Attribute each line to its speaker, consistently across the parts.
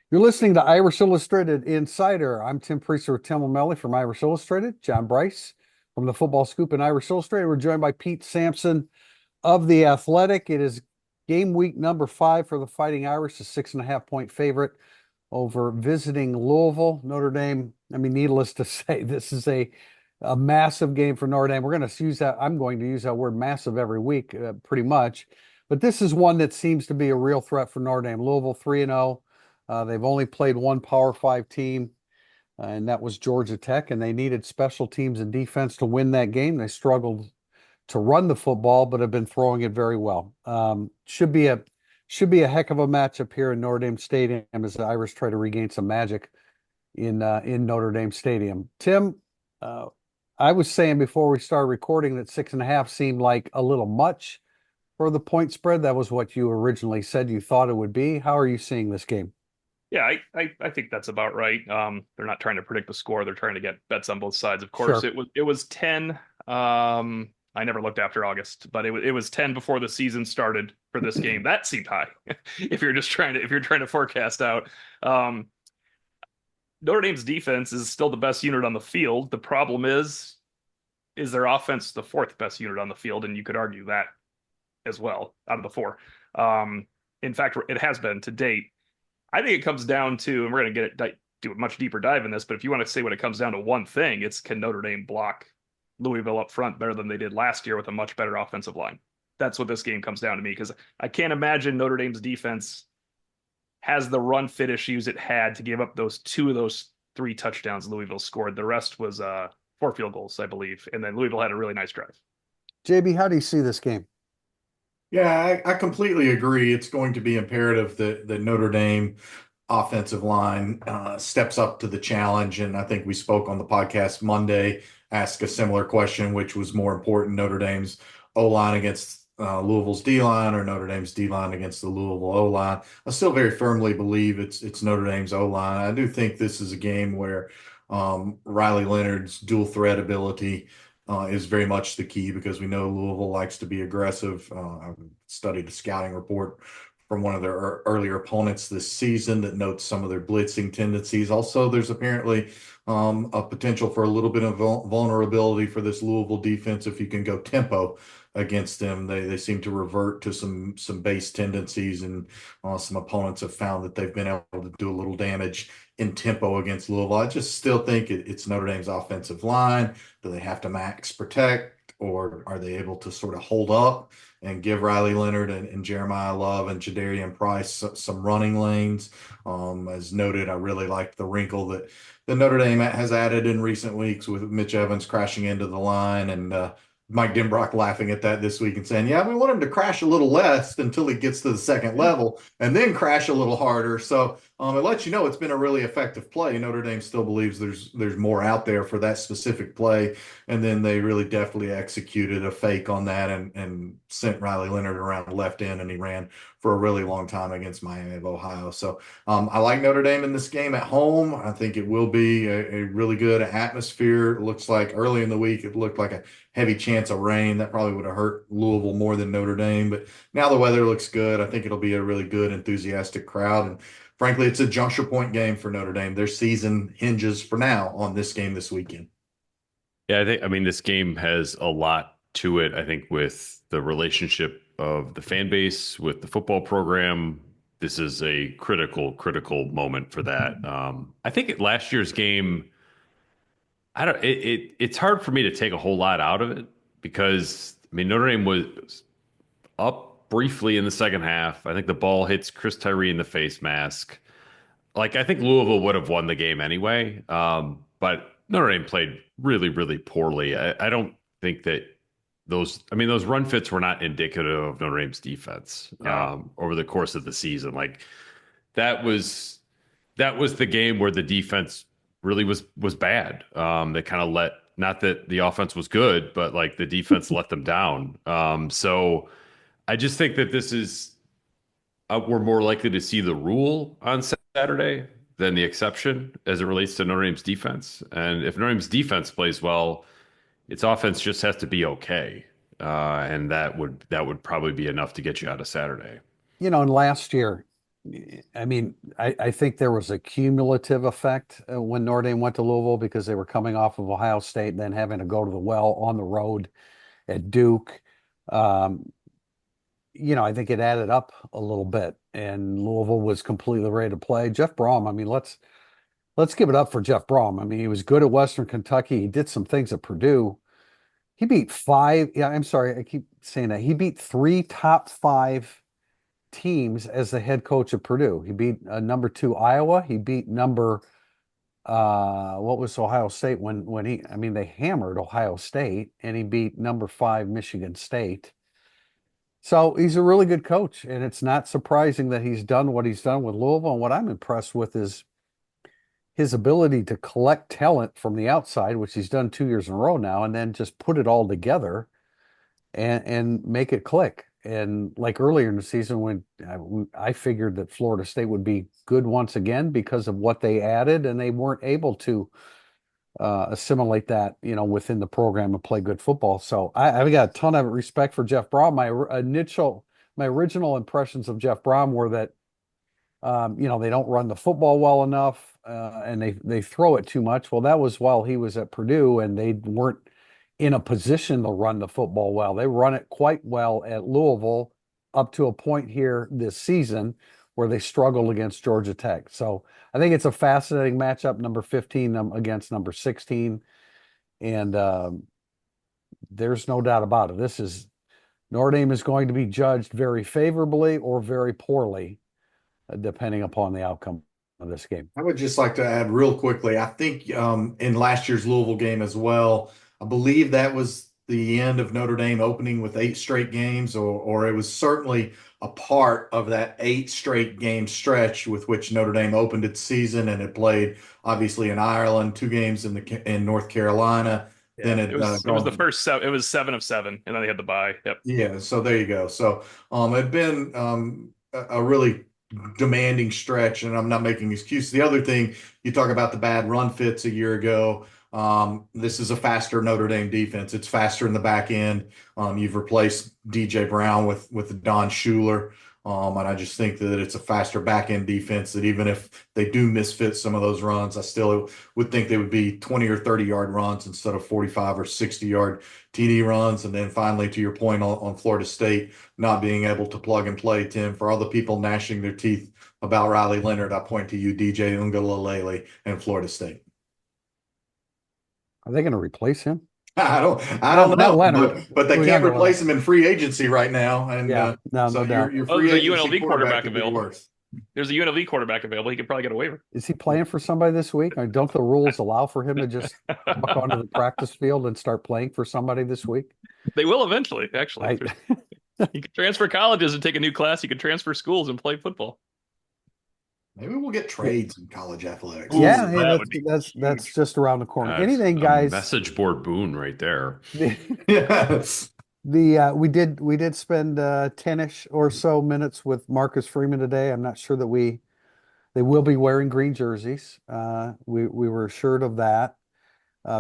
Speaker 1: You're listening to Irish Illustrated Insider. I'm Tim Priester with Tim O'Malley from Irish Illustrated, John Bryce from the Football Scoop and Irish Illustrated. We're joined by Pete Sampson of The Athletic. It is game week number 5 for the Fighting Irish, a 6.5 point favorite over visiting Louisville. Notre Dame, I mean, needless to say, this is a massive game for Notre Dame. We're going to use that. I'm going to use that word massive every week, pretty much. But this is one that seems to be a real threat for Notre Dame. Louisville 3-0. They've only played one Power Five team, and that was Georgia Tech, and they needed special teams and defense to win that game. They struggled to run the football, but have been throwing it very well. Should be a heck of a matchup here in Notre Dame Stadium as the Irish try to regain some magic in Notre Dame Stadium. Tim, uh, I was saying before we started recording that 6.5 seemed like a little much for the point spread. That was what you originally said you thought it would be. How are you seeing this game?
Speaker 2: Yeah, I think that's about right. They're not trying to predict the score. They're trying to get bets on both sides. Of course,
Speaker 1: Sure.
Speaker 2: it was 10. I never looked after August, but it was 10 before the season started for this game. That seemed high. If you're trying to forecast out. Um, Notre Dame's defense is still the best unit on the field. The problem is their offense the fourth best unit on the field, and you could argue that as well out of the four. In fact, it has been to date. I think it comes down to, and we're going to do a much deeper dive in this, but if you want to say what it comes down to one thing, it's can Notre Dame block Louisville up front better than they did last year with a much better offensive line? That's what this game comes down to me because I can't imagine Notre Dame's defense has the run fit issues it had to give up those two of those three touchdowns Louisville scored. The rest was four field goals, I believe, and then Louisville had a really nice drive.
Speaker 1: JB, how do you see this game?
Speaker 3: Yeah, I completely agree. It's going to be imperative that the Notre Dame offensive line steps up to the challenge. And I think we spoke on the podcast Monday, asked a similar question, which was more important, Notre Dame's O-line against Louisville's D-line or Notre Dame's D-line against the Louisville O-line. I still very firmly believe it's Notre Dame's O-line. I do think this is a game where Riley Leonard's dual threat ability is very much the key because we know Louisville likes to be aggressive. I've studied a scouting report from one of their earlier opponents this season that notes some of their blitzing tendencies. Also, there's apparently a potential for a little bit of vulnerability for this Louisville defense if you can go tempo against them. They seem to revert to some base tendencies, and some opponents have found that they've been able to do a little damage in tempo against Louisville. I just still think it's Notre Dame's offensive line. Do they have to max protect, or are they able to sort of hold up and give Riley Leonard and Jeremiah Love and Jadarian Price some running lanes? As noted, I really liked the wrinkle that Notre Dame has added in recent weeks with Mitch Evans crashing into the line and Mike Denbrock laughing at that this week and saying, yeah, we want him to crash a little less until he gets to the second level and then crash a little harder. So it lets you know it's been a really effective play. Notre Dame still believes there's more out there for that specific play. And then they really definitely executed a fake on that and sent Riley Leonard around the left end, and he ran for a really long time against Miami of Ohio. So I like Notre Dame in this game at home. I think it will be a really good atmosphere. It looks like early in the week, it looked like a heavy chance of rain. That probably would have hurt Louisville more than Notre Dame. But now the weather looks good. I think it'll be a really good, enthusiastic crowd. And frankly, it's a juncture point game for Notre Dame. Their season hinges for now on this game this weekend.
Speaker 4: Yeah, I mean, this game has a lot to it. I think with the relationship of the fan base with the football program, this is a critical moment for that. I think last year's game, I don't, it's hard for me to take a whole lot out of it because, I mean, Notre Dame was up briefly in the second half. I think the ball hits Chris Tyree in the face mask. Like, I think Louisville would have won the game anyway. But Notre Dame played really poorly. I don't think that those run fits were not indicative of Notre Dame's defense
Speaker 2: Yeah.
Speaker 4: over the course of the season. Like that was that was the game where the defense really was bad. They kind of let, not that the offense was good, but like the defense let them down. So I just think that this is we're more likely to see the rule on Saturday than the exception as it relates to Notre Dame's defense. And if Notre Dame's defense plays well, its offense just has to be okay, and that would probably be enough to get you out of Saturday.
Speaker 1: And last year, I mean, I think there was a cumulative effect when Notre Dame went to Louisville because they were coming off of Ohio State and then having to go to the well on the road at Duke. Um, I think it added up a little bit, and Louisville was completely ready to play. Jeff Brom, I mean, let's give it up for Jeff Brom. I mean, he was good at Western Kentucky. He did some things at Purdue. He beat five. Yeah, I'm sorry, I keep saying that. He beat three top five teams as the head coach of Purdue. He beat number two Iowa. He beat number what was Ohio State when he I mean they hammered Ohio State, and he beat number five Michigan State. So he's a really good coach, and it's not surprising that he's done what he's done with Louisville. And what I'm impressed with is his ability to collect talent from the outside, which he's done 2 years in a row now, and then just put it all together and make it click. And like earlier in the season, when I figured that Florida State would be good once again because of what they added, and they weren't able to assimilate that, within the program and play good football. So I've got a ton of respect for Jeff Brom. My original impressions of Jeff Brom were that, they don't run the football well enough, and they throw it too much. Well, that was while he was at Purdue, and they weren't in a position to run the football well. They run it quite well at Louisville up to a point here this season where they struggled against Georgia Tech. So I think it's a fascinating matchup, number 15 against number 16. And there's no doubt about it. Notre Dame is going to be judged very favorably or very poorly, depending upon the outcome of this game.
Speaker 3: I would just like to add real quickly. I think in last year's Louisville game as well, I believe that was the end of Notre Dame opening with 8 straight games, or it was certainly a part of that 8 straight game stretch with which Notre Dame opened its season, and it played obviously in Ireland, 2 games in North Carolina. Then
Speaker 2: It was the first seven. It was 7 of 7, and then they had the bye. Yep.
Speaker 3: Yeah, so there you go. So it'd been a really demanding stretch, and I'm not making excuses. The other thing, you talk about the bad run fits a year ago. This is a faster Notre Dame defense. It's faster in the back end. You've replaced DJ Brown with Don Schuler. And I just think that it's a faster back end defense that even if they do misfit some of those runs, I still would think they would be 20 or 30-yard runs instead of 45 or 60-yard TD runs. And then finally, to your point on Florida State not being able to plug and play, Tim, for all the people gnashing their teeth about Riley Leonard, I point to you, DJ Ungalalele, and Florida State.
Speaker 1: Are they going to replace him?
Speaker 3: I don't
Speaker 1: Not
Speaker 3: know,
Speaker 1: Leonard.
Speaker 3: but they can't
Speaker 1: Leonard.
Speaker 3: replace him in free agency right now. And
Speaker 1: Yeah, no
Speaker 3: so
Speaker 1: doubt.
Speaker 3: your
Speaker 2: Oh,
Speaker 3: free
Speaker 2: there's a
Speaker 3: agency
Speaker 2: UNLV quarterback
Speaker 3: could be
Speaker 2: available.
Speaker 3: worse.
Speaker 2: There's a UNLV quarterback available. He could probably get a waiver.
Speaker 1: Is he playing for somebody this week? Or don't the rules allow for him to just walk onto the practice field and start playing for somebody this week?
Speaker 2: They will eventually, actually. You could transfer colleges and take a new class. You could transfer schools and play football.
Speaker 3: Maybe we'll get trades in college athletics.
Speaker 1: Yeah,
Speaker 2: Ooh,
Speaker 1: hey,
Speaker 2: that would be
Speaker 1: that's just around the corner.
Speaker 4: That's
Speaker 1: Anything,
Speaker 4: a
Speaker 1: guys?
Speaker 4: message board boon right there.
Speaker 3: Yes.
Speaker 1: We did spend 10-ish or so minutes with Marcus Freeman today. I'm not sure that they will be wearing green jerseys. We were assured of that.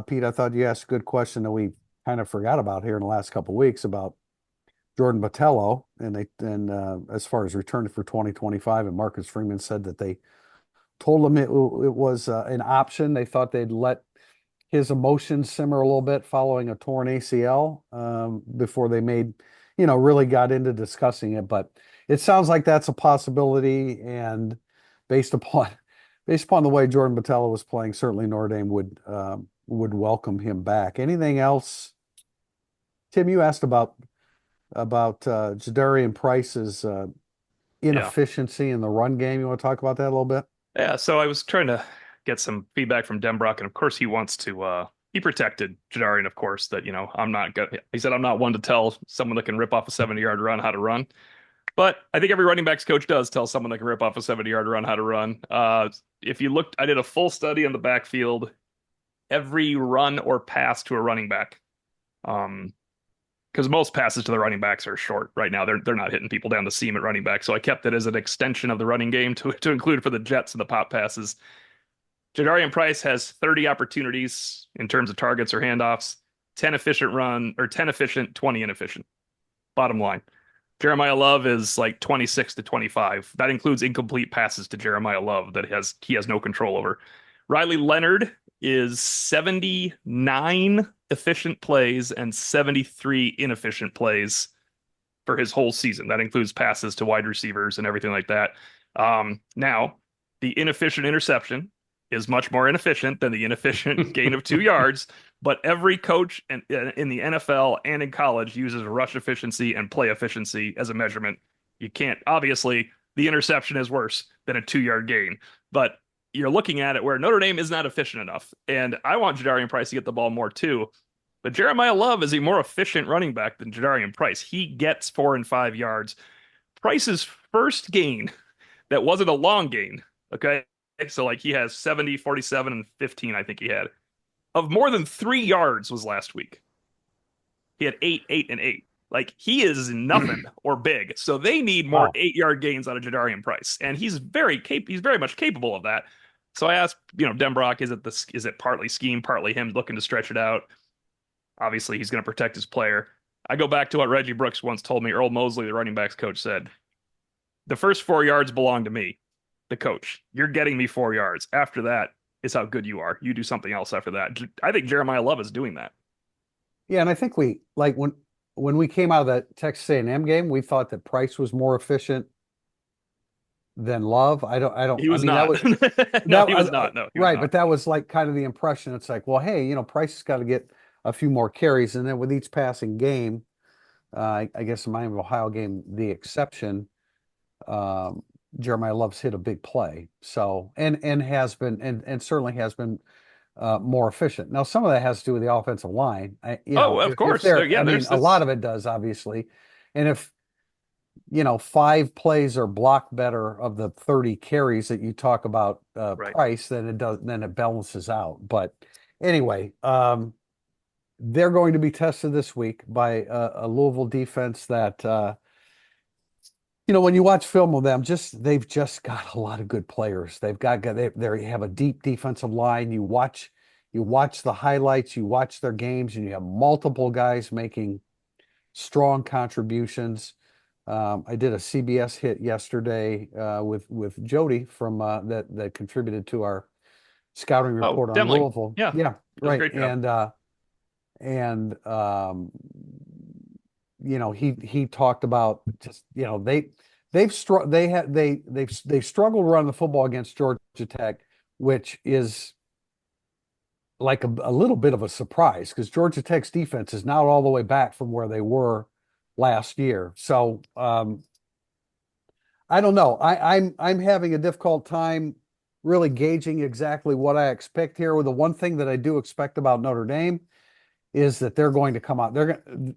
Speaker 1: Pete, I thought you asked a good question that we kind of forgot about here in the last couple of weeks about Jordan Botelho, and as far as returning for 2025, and Marcus Freeman said that they told him it was an option. They thought they'd let his emotions simmer a little bit following a torn ACL before they really got into discussing it. But it sounds like that's a possibility, and based upon the way Jordan Botelho was playing, certainly Notre Dame would welcome him back. Anything else? Tim, you asked about Jadarian Price's inefficiency in the run game. You want to talk about that a little bit?
Speaker 2: Yeah, so I was trying to get some feedback from Denbrock, and of course he wants to he protected Jadarian, of course, that he said I'm not one to tell someone that can rip off a 70-yard run how to run. But I think every running backs coach does tell someone that can rip off a 70-yard run how to run. If you looked, I did a full study on the backfield, every run or pass to a running back. Because most passes to the running backs are short right now. They're not hitting people down the seam at running back. So I kept it as an extension of the running game to include for the jets and the pop passes. Jadarian Price has 30 opportunities in terms of targets or handoffs, 10 efficient, 20 inefficient. Bottom line. Jeremiah Love is like 26 to 25. That includes incomplete passes to Jeremiah Love that he has no control over. Riley Leonard is 79 efficient plays and 73 inefficient plays for his whole season. That includes passes to wide receivers and everything like that. Now, the inefficient interception is much more inefficient than the inefficient gain of 2 yards. But every coach in the NFL and in college uses rush efficiency and play efficiency as a measurement. You can't, obviously, the interception is worse than a 2 yard gain, but you're looking at it where Notre Dame is not efficient enough. And I want Jadarian Price to get the ball more too. But Jeremiah Love is a more efficient running back than Jadarian Price. He gets 4 and 5 yards. Price's first gain that wasn't a long gain, okay? So like he has 70, 47, and 15, I think he had, of more than 3 yards was last week. He had 8, 8, and 8. Like he is nothing or big. So they need more 8 yard gains out of Jadarian Price. And he's very much capable of that. So I asked, Denbrock, is it partly scheme, partly him looking to stretch it out? Obviously, he's going to protect his player. I go back to what Reggie Brooks once told me. Earl Mosley, the running backs coach, said, the first 4 yards belong to me, the coach. You're getting me 4 yards. After that is how good you are. You do something else after that. I think Jeremiah Love is doing that.
Speaker 1: Yeah, and I think we like when we came out of that Texas A&M game, we thought that Price was more efficient than Love. I don't.
Speaker 2: He was
Speaker 1: I
Speaker 2: not.
Speaker 1: mean,
Speaker 2: No, he was not. No, he was
Speaker 1: right.
Speaker 2: not.
Speaker 1: But that was like kind of the impression. It's like, well, hey, Price has got to get a few more carries, and then with each passing game, I guess the Miami of Ohio game, the exception, Jeremiah Love's hit a big play. So and has been and certainly has been more efficient. Now, some of that has to do with the offensive line.
Speaker 2: Of course.
Speaker 1: Yeah,
Speaker 2: I mean,
Speaker 1: a lot of it does, obviously. And if 5 plays are blocked better of the 30 carries that you talk about
Speaker 2: right.
Speaker 1: Price, then it balances out. But anyway, they're going to be tested this week by a Louisville defense that when you watch film of them, they've just got a lot of good players. They have a deep defensive line. You watch the highlights, you watch their games, and you have multiple guys making strong contributions. I did a CBS hit yesterday with Jody from that contributed to our scouting report on
Speaker 2: definitely.
Speaker 1: Louisville.
Speaker 2: Yeah,
Speaker 1: right.
Speaker 2: Great job.
Speaker 1: And he talked about just they've struggled to run the football against Georgia Tech, which is like a little bit of a surprise because Georgia Tech's defense is not all the way back from where they were last year. So I don't know. I'm having a difficult time really gauging exactly what I expect here. With the one thing that I do expect about Notre Dame is that they're going to come out.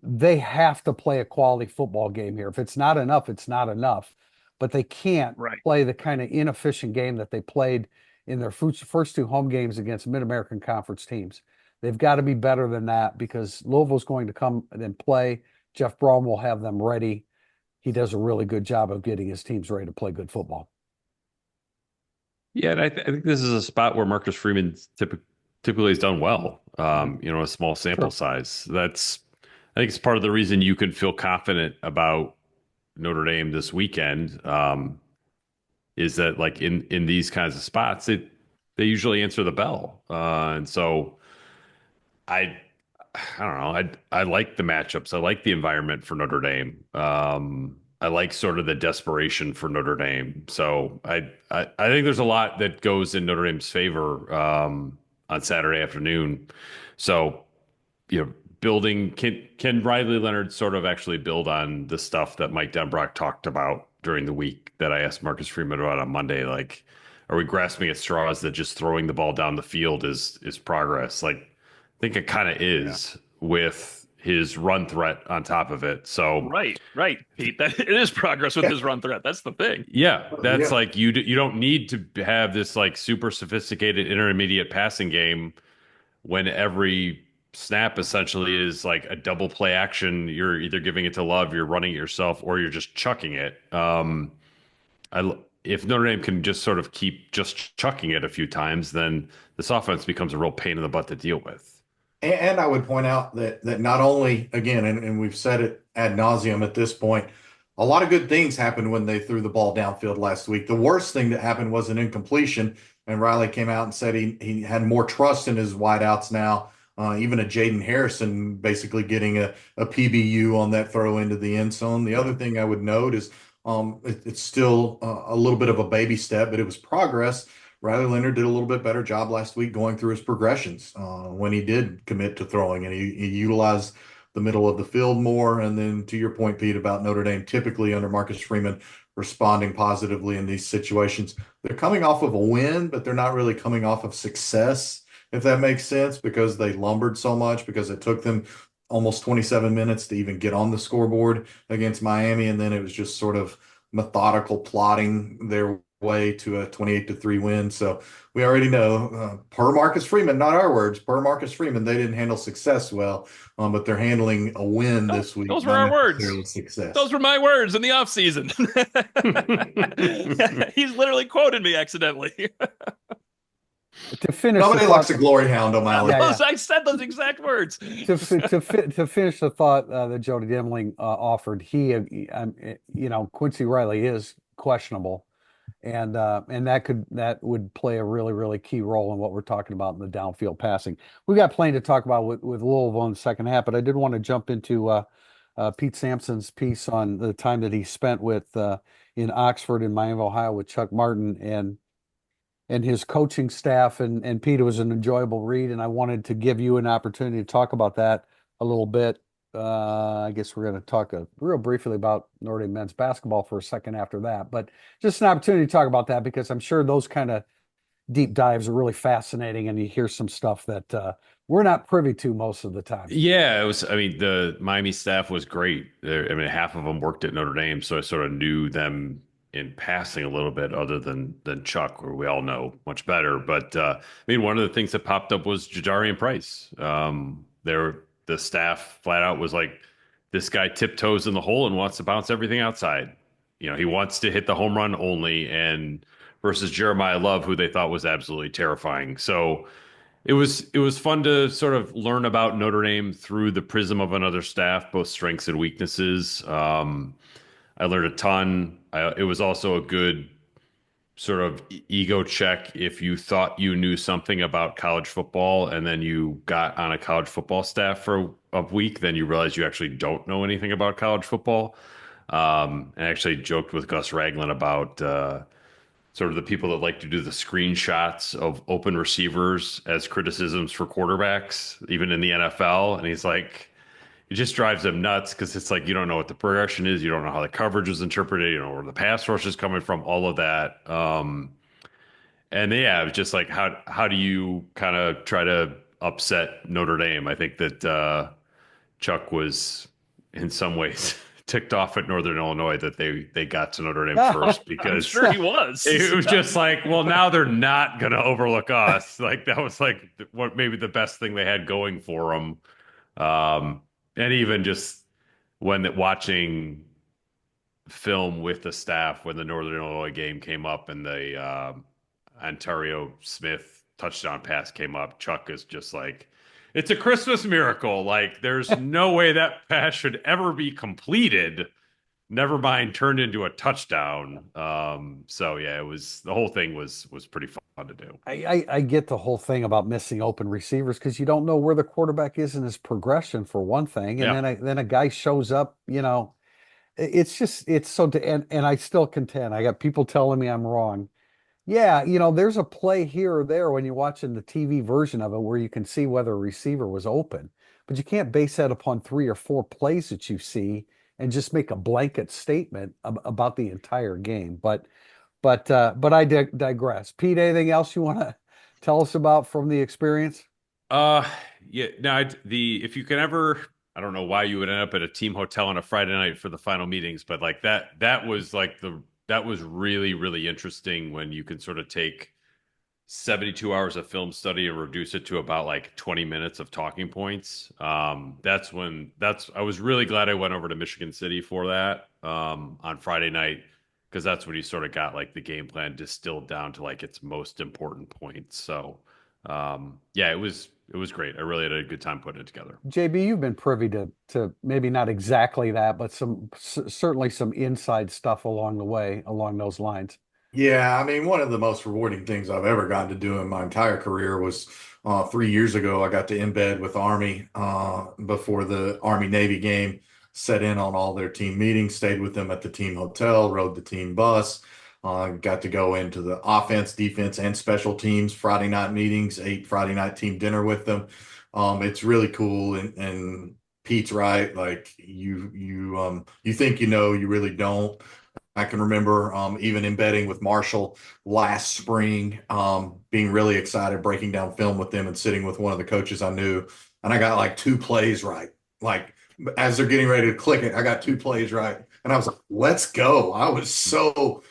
Speaker 1: They have to play a quality football game here. If it's not enough, it's not enough. But they can't play the kind of inefficient game that they played in their first 2 home games against Mid-American Conference teams. They've got to be better than that because Louisville's going to come and play. Jeff Braun will have them ready. He does a really good job of getting his teams ready to play good football.
Speaker 4: Yeah, and I think this is a spot where Marcus Freeman typically has done well. A small sample size. I think it's part of the reason you can feel confident about Notre Dame this weekend. Is that like in these kinds of spots, they usually answer the bell, and so I don't know. I like the matchups. I like the environment for Notre Dame. I like sort of the desperation for Notre Dame. So I think there's a lot that goes in Notre Dame's favor on Saturday afternoon. So building can Riley Leonard sort of actually build on the stuff that Mike Denbrock talked about during the week that I asked Marcus Freeman about on Monday? Like, are we grasping at straws that just throwing the ball down the field is progress? Like, I think it kind of is with his run threat on top of it. So
Speaker 2: right, Pete. That it is progress with his run threat. That's the thing.
Speaker 4: Yeah, that's like you don't need to have this like super sophisticated intermediate passing game when every snap essentially is like a double play action. You're either giving it to Love, you're running it yourself, or you're just chucking it. If Notre Dame can just sort of keep just chucking it a few times, then this offense becomes a real pain in the butt to deal with.
Speaker 3: And I would point out that not only, again, and we've said it ad nauseum at this point, a lot of good things happened when they threw the ball downfield last week. The worst thing that happened was an incompletion, and Riley came out and said he had more trust in his wideouts now. Even a Jaden Harrison basically getting a PBU on that throw into the end zone. The other thing I would note is it's still a little bit of a baby step, but it was progress. Riley Leonard did a little bit better job last week going through his progressions when he did commit to throwing, and he utilized the middle of the field more. And then to your point, Pete, about Notre Dame, typically under Marcus Freeman, responding positively in these situations. They're coming off of a win, but they're not really coming off of success, if that makes sense, because they lumbered so much, because it took them almost 27 minutes to even get on the scoreboard against Miami. And then it was just sort of methodical plotting their way to a 28-3 win. So we already know, per Marcus Freeman, not our words, per Marcus Freeman, they didn't handle success well, but they're handling a win this week,
Speaker 2: Those were
Speaker 3: not
Speaker 2: our words.
Speaker 3: necessarily success.
Speaker 2: Those were my words in the offseason. He's literally quoted me accidentally.
Speaker 1: To finish,
Speaker 3: Nobody likes a glory hound, O'Malley.
Speaker 1: Yeah.
Speaker 2: I said those exact words.
Speaker 1: to finish the thought that Jody Demling offered, Quincy Riley is questionable, and that would play a really, really key role in what we're talking about in the downfield passing. We've got plenty to talk about with Louisville in the second half, but I did want to jump into Pete Sampson's piece on the time that he spent with in Oxford and Miami, Ohio, with Chuck Martin and his coaching staff. And Pete, it was an enjoyable read, and I wanted to give you an opportunity to talk about that a little bit. I guess we're going to talk real briefly about Notre Dame men's basketball for a second after that, but just an opportunity to talk about that, because I'm sure those kind of deep dives are really fascinating, and you hear some stuff that we're not privy to most of the time.
Speaker 4: Yeah, it was. I mean, the Miami staff was great. I mean, half of them worked at Notre Dame, so I sort of knew them in passing a little bit, other than Chuck, who we all know much better. But I mean, one of the things that popped up was Jadarian Price. The staff flat out was like, this guy tiptoes in the hole and wants to bounce everything outside. He wants to hit the home run only, and versus Jeremiah Love, who they thought was absolutely terrifying. So it was fun to sort of learn about Notre Dame through the prism of another staff, both strengths and weaknesses. I learned a ton. It was also a good sort of ego check if you thought you knew something about college football and then you got on a college football staff for a week, then you realize you actually don't know anything about college football. And I actually joked with Gus Ragland about sort of the people that like to do the screenshots of open receivers as criticisms for quarterbacks, even in the NFL. And he's like, it just drives them nuts, because it's like, you don't know what the progression is. You don't know how the coverage is interpreted. You don't know where the pass rush is coming from, all of that. And yeah, it was just like, how do you kind of try to upset Notre Dame? I think that Chuck was in some ways ticked off at Northern Illinois that they got to Notre Dame first, because
Speaker 2: I'm sure he was.
Speaker 4: it was just like, well, now they're not going to overlook us. Like, that was like what maybe the best thing they had going for them. And even just watching film with the staff when the Northern Illinois game came up and the Ontario Smith touchdown pass came up, Chuck is just like, it's a Christmas miracle. Like, there's no way that pass should ever be completed. Never mind turned into a touchdown. So yeah, the whole thing was pretty fun to do.
Speaker 1: I get the whole thing about missing open receivers, because you don't know where the quarterback is in his progression, for one thing, and then a guy shows up. It's so. And I still contend. I got people telling me I'm wrong. Yeah, there's a play here or there when you're watching the TV version of it where you can see whether a receiver was open, but you can't base that upon 3 or 4 plays that you see and just make a blanket statement about the entire game. But I digress. Pete, anything else you want to tell us about from the experience?
Speaker 4: Yeah, no, if you can ever, I don't know why you would end up at a team hotel on a Friday night for the final meetings, but like that was like that was really, really interesting when you can sort of take 72 hours of film study and reduce it to about like 20 minutes of talking points. I was really glad I went over to Michigan City for that on Friday night, because that's when you sort of got like the game plan distilled down to like its most important points. So Yeah, it was great. I really had a good time putting it together.
Speaker 1: JB, you've been privy to maybe not exactly that, but certainly some inside stuff along the way, along those lines.
Speaker 3: Yeah, I mean, one of the most rewarding things I've ever gotten to do in my entire career was 3 years ago. I got to embed with Army before the Army Navy game, set in on all their team meetings, stayed with them at the team hotel, rode the team bus, got to go into the offense, defense, and special teams Friday night meetings, ate Friday night team dinner with them. It's really cool, and Pete's right. Like you think you know, you really don't. I can remember even embedding with Marshall last spring, being really excited, breaking down film with them and sitting with one of the coaches I knew. And I got like two plays right. Like as they're getting ready to click it, I got two plays right. And I was like, let's go. I was so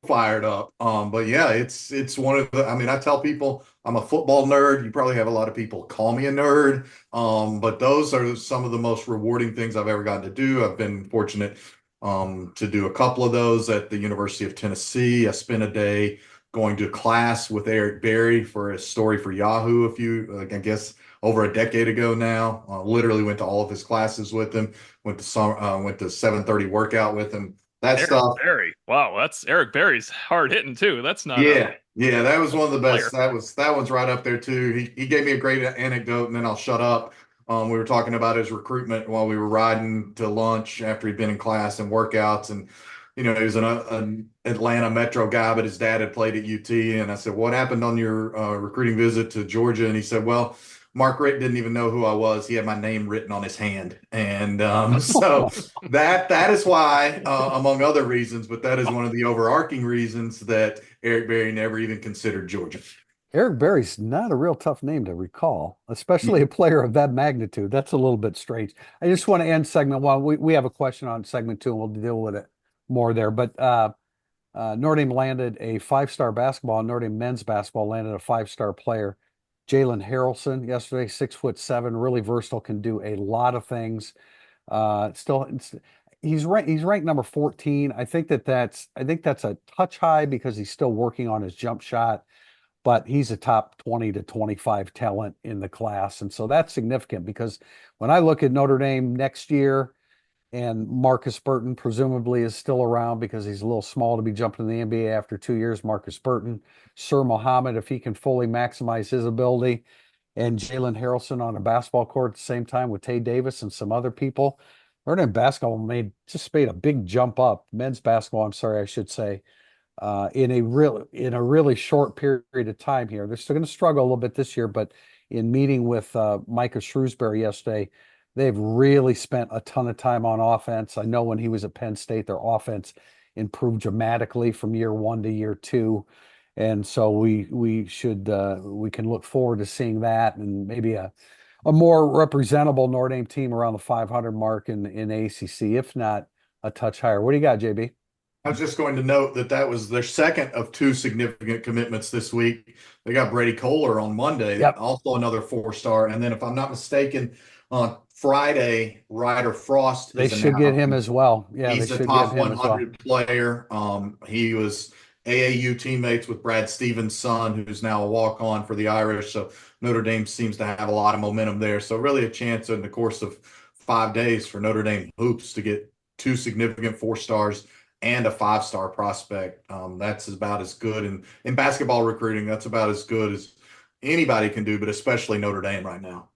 Speaker 3: fired up. But yeah, it's one of the, I mean, I tell people I'm a football nerd. You probably have a lot of people call me a nerd. But those are some of the most rewarding things I've ever gotten to do. I've been fortunate to do a couple of those at the University of Tennessee. I spent a day going to class with Eric Berry for a story for Yahoo I guess over a decade ago now. Literally went to all of his classes with him. Went to 7:30 workout with him. That
Speaker 2: Eric
Speaker 3: stuff.
Speaker 2: Berry. Wow, that's Eric Berry's hard hitting too. That's not
Speaker 3: Yeah, yeah, that was one of the
Speaker 2: player.
Speaker 3: best. That one's right up there too. He gave me a great anecdote, and then I'll shut up. We were talking about his recruitment while we were riding to lunch after he'd been in class and workouts, and he was an Atlanta Metro guy, but his dad had played at UT. And I said, "What happened on your recruiting visit to Georgia?" And he said, "Well, Mark Richt didn't even know who I was. He had my name written on his hand, and so that is why, among other reasons, but that is one of the overarching reasons that Eric Berry never even considered Georgia."
Speaker 1: Eric Berry's not a real tough name to recall, especially a player of that magnitude. That's a little bit strange. I just want to end segment one. We have a question on segment two, and we'll deal with it more there. But Notre Dame landed a five-star basketball. Notre Dame men's basketball landed a five-star player, Jalen Harrelson, yesterday, 6'7", really versatile, can do a lot of things. He's ranked number 14. I think that's a touch high because he's still working on his jump shot, but he's a top 20 to 25 talent in the class. And so that's significant because when I look at Notre Dame next year, and Marcus Burton presumably is still around because he's a little small to be jumping in the NBA after 2 years. Marcus Burton, Sir Muhammad, if he can fully maximize his ability, and Jalen Harrelson on a basketball court at the same time with Tay Davis and some other people. Notre Dame basketball made a big jump up. Men's basketball, I'm sorry, I should say, in a really short period of time here. They're still going to struggle a little bit this year, but in meeting with Micah Shrewsbury yesterday, they've really spent a ton of time on offense. I know when he was at Penn State, their offense improved dramatically from year one to year two. And so we can look forward to seeing that and maybe a more representable Notre Dame team around the 500 mark in ACC, if not a touch higher. What do you got, JB?
Speaker 3: I was just going to note that was their second of two significant commitments this week. They got Brady Kohler on Monday,
Speaker 1: Yep.
Speaker 3: also another 4-star. And then, if I'm not mistaken, on Friday, Ryder Frost
Speaker 1: They
Speaker 3: is
Speaker 1: should get him
Speaker 3: announced.
Speaker 1: as well. Yeah,
Speaker 3: He's
Speaker 1: they
Speaker 3: a
Speaker 1: should
Speaker 3: top
Speaker 1: get him as well.
Speaker 3: 100 player. He was AAU teammates with Brad Stevens' son, who's now a walk-on for the Irish. So Notre Dame seems to have a lot of momentum there. So really a chance in the course of 5 days for Notre Dame hoops to get two significant 4-stars and a 5-star prospect. That's about as good in basketball recruiting. That's about as good as anybody can do, but especially Notre Dame right now.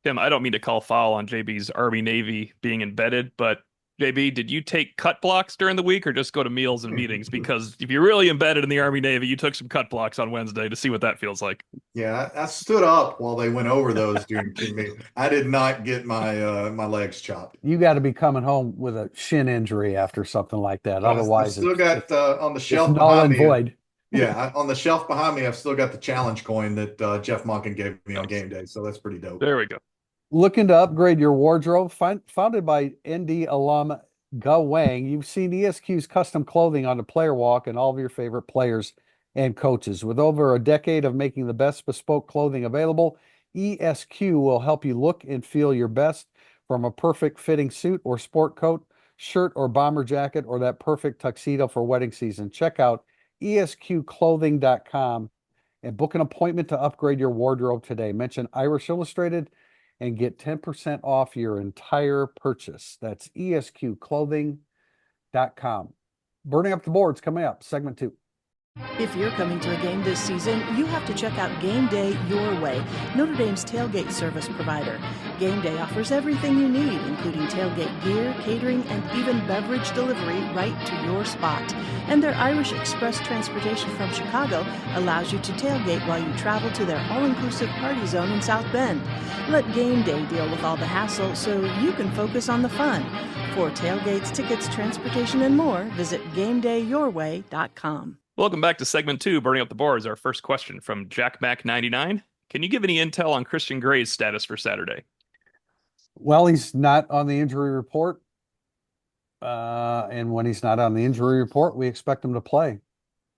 Speaker 2: Tim, I don't mean to call foul on JB's Army Navy being embedded, but JB, did you take cut blocks during the week or just go to meals and meetings? Because if you're really embedded in the Army Navy, you took some cut blocks on Wednesday to see what that feels like.
Speaker 3: Yeah, I stood up while they went over those during team meeting. I did not get my legs chopped.
Speaker 1: You got to be coming home with a shin injury after something like that. Otherwise,
Speaker 3: I still got on the
Speaker 1: it's
Speaker 3: shelf
Speaker 1: null
Speaker 3: behind
Speaker 1: and
Speaker 3: me.
Speaker 1: void.
Speaker 3: Yeah, on the shelf behind me, I've still got the challenge coin that Jeff Monken gave me on game day. So that's pretty dope.
Speaker 2: There we go.
Speaker 1: Looking to upgrade your wardrobe, founded by ND alum Ga Wang, you've seen ESQ's custom clothing on the player walk and all of your favorite players and coaches. With over a decade of making the best bespoke clothing available, ESQ will help you look and feel your best, from a perfect fitting suit or sport coat, shirt or bomber jacket, or that perfect tuxedo for wedding season. Check out esqclothing.com and book an appointment to upgrade your wardrobe today. Mention Irish Illustrated and get 10% off your entire purchase. That's esqclothing.com. Burning up the boards coming up, segment 2.
Speaker 5: If you're coming to a game this season, you have to check out Game Day Your Way, Notre Dame's tailgate service provider. Game Day offers everything you need, including tailgate gear, catering, and even beverage delivery right to your spot. And their Irish Express transportation from Chicago allows you to tailgate while you travel to their all-inclusive party zone in South Bend. Let Game Day deal with all the hassle so you can focus on the fun. For tailgates, tickets, transportation, and more, visit GameDayYourWay.com.
Speaker 2: Welcome back to segment 2, Burning Up the Boards. Our first question from Jack Mac 99. Can you give any intel on Christian Gray's status for Saturday?
Speaker 1: Well, he's not on the injury report. And when he's not on the injury report, we expect him to play.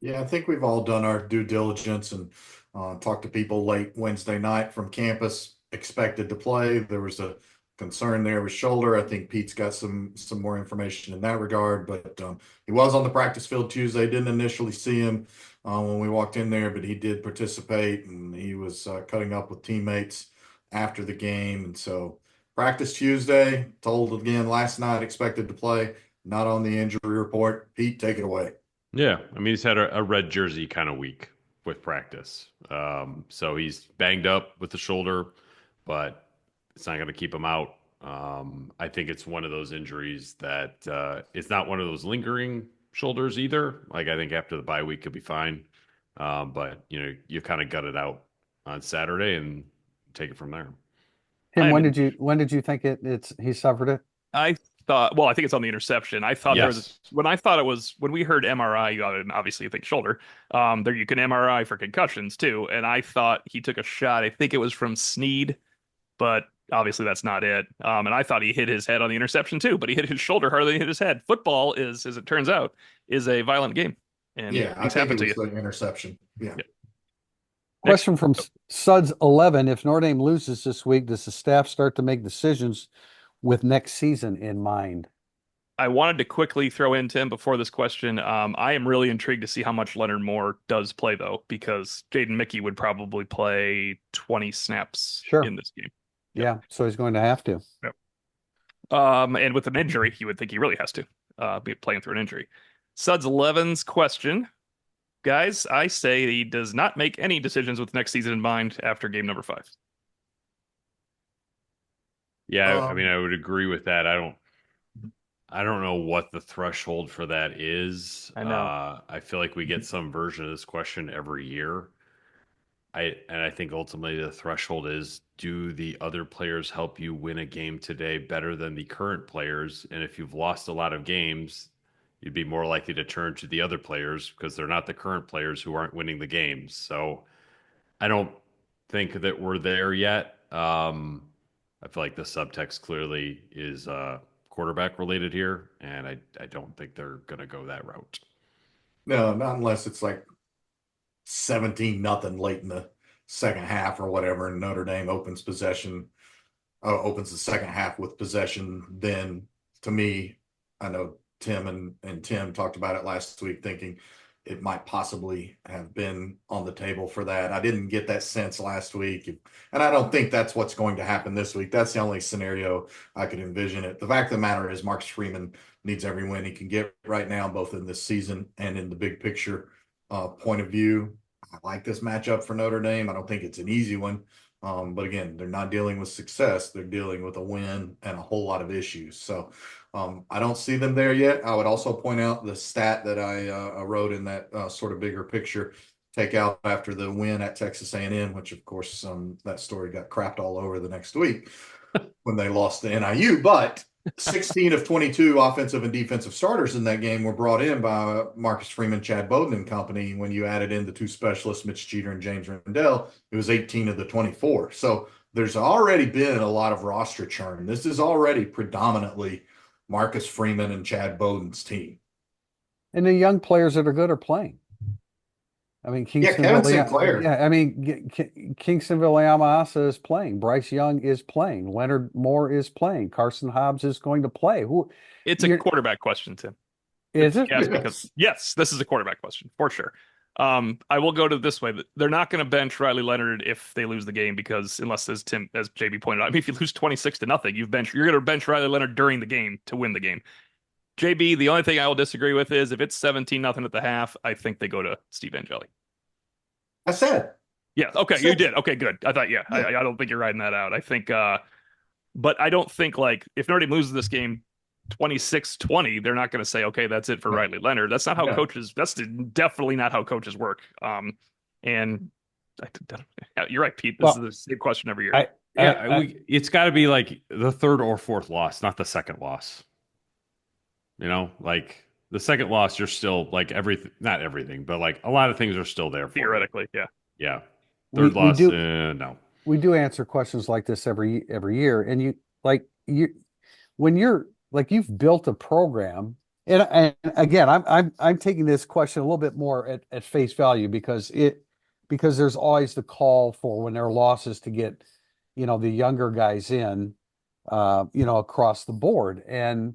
Speaker 3: Yeah, I think we've all done our due diligence and talked to people late Wednesday night from campus, expected to play. There was a concern there with shoulder. I think Pete's got some more information in that regard, but he was on the practice field Tuesday. Didn't initially see him when we walked in there, but he did participate, and he was cutting up with teammates after the game. And so practice Tuesday, told again last night, expected to play, not on the injury report. Pete, take it away.
Speaker 4: Yeah, I mean, he's had a red jersey kind of week with practice. So he's banged up with the shoulder, but it's not going to keep him out. I think it's one of those injuries that it's not one of those lingering shoulders either. Like, I think after the bye week, he'll be fine. But, you kind of gut it out on Saturday and take it from there.
Speaker 1: Tim, when did you think he suffered it?
Speaker 2: I think it's on the interception. I thought when we heard MRI, you obviously think shoulder. There you can MRI for concussions too. And I thought he took a shot. I think it was from Snead, but obviously that's not it. And I thought he hit his head on the interception too, but he hit his shoulder harder than he hit his head. Football is, as it turns out, is a violent game. And
Speaker 3: yeah, I
Speaker 2: things
Speaker 3: think
Speaker 2: happen
Speaker 3: it
Speaker 2: to
Speaker 3: was
Speaker 2: you.
Speaker 3: the interception. Yeah.
Speaker 1: Question from Suds 11. If Notre Dame loses this week, does the staff start to make decisions with next season in mind?
Speaker 2: I wanted to quickly throw in, Tim, before this question. I am really intrigued to see how much Leonard Moore does play, though, because Jaden Mickey would probably play 20 snaps in this game.
Speaker 1: Yeah, so he's going to have to.
Speaker 2: Yep. And with an injury, you would think he really has to be playing through an injury. Suds 11's question. Guys, I say he does not make any decisions with next season in mind after game number 5.
Speaker 4: Yeah, I mean, I would agree with that. I don't know what the threshold for that is.
Speaker 2: I know.
Speaker 4: I feel like we get some version of this question every year. I think ultimately the threshold is, do the other players help you win a game today better than the current players? And if you've lost a lot of games, you'd be more likely to turn to the other players because they're not the current players who aren't winning the games. So I don't think that we're there yet. I feel like the subtext clearly is quarterback related here, and I don't think they're going to go that route.
Speaker 3: No, not unless it's like 17-0 late in the second half or whatever, and Notre Dame opens the second half with possession. Then, to me, I know Tim and Tim talked about it last week, thinking it might possibly have been on the table for that. I didn't get that sense last week, and I don't think that's what's going to happen this week. That's the only scenario I could envision it. The fact of the matter is Marcus Freeman needs every win he can get right now, both in this season and in the big picture point of view. I like this matchup for Notre Dame. I don't think it's an easy one. But again, they're not dealing with success. They're dealing with a win and a whole lot of issues. So I don't see them there yet. I would also point out the stat that I wrote in that sort of bigger picture takeout after the win at Texas A&M, which of course that story got crapped all over the next week when they lost to NIU. But 16 of 22 offensive and defensive starters in that game were brought in by Marcus Freeman, Chad Bowden and company. When you added in the 2 specialists, Mitch Jeter and James Rendell, it was 18 of the 24. So there's already been a lot of roster churn. This is already predominantly Marcus Freeman and Chad Bowden's team.
Speaker 1: And the young players that are good are playing. I mean,
Speaker 3: Kevin Sinclair.
Speaker 1: Yeah, I mean, Kingston Viliamasa is playing. Bryce Young is playing. Leonard Moore is playing. Carson Hobbs is going to play.
Speaker 2: It's a quarterback question, Tim.
Speaker 1: Is it?
Speaker 2: Yes, because yes, this is a quarterback question for sure. I will go to this way. They're not going to bench Riley Leonard if they lose the game because unless, as JB pointed out, I mean, if you lose 26-0, you're going to bench Riley Leonard during the game to win the game. JB, the only thing I will disagree with is if it's 17-0 at the half, I think they go to Steve Angeli.
Speaker 3: I said.
Speaker 2: Yeah. Okay. You did. Okay. Good. I thought. Yeah.
Speaker 3: Yeah.
Speaker 2: I don't think you're riding that out. I think. But I don't think like if Notre Dame loses this game 26-20, they're not going to say, okay, that's it for Riley Leonard. That's not how coaches. That's definitely not how coaches work. And you're right, Pete. This is the same question every year.
Speaker 4: It's got to be like the third or fourth loss, not the second loss. You know, like the second loss, you're still like not everything, but like a lot of things are still there.
Speaker 2: Theoretically, yeah.
Speaker 4: Yeah. Third loss, no.
Speaker 1: We do answer questions like this every year, and when you're like you've built a program, and again, I'm taking this question a little bit more at face value because there's always the call for when there are losses to get, the younger guys in, across the board, and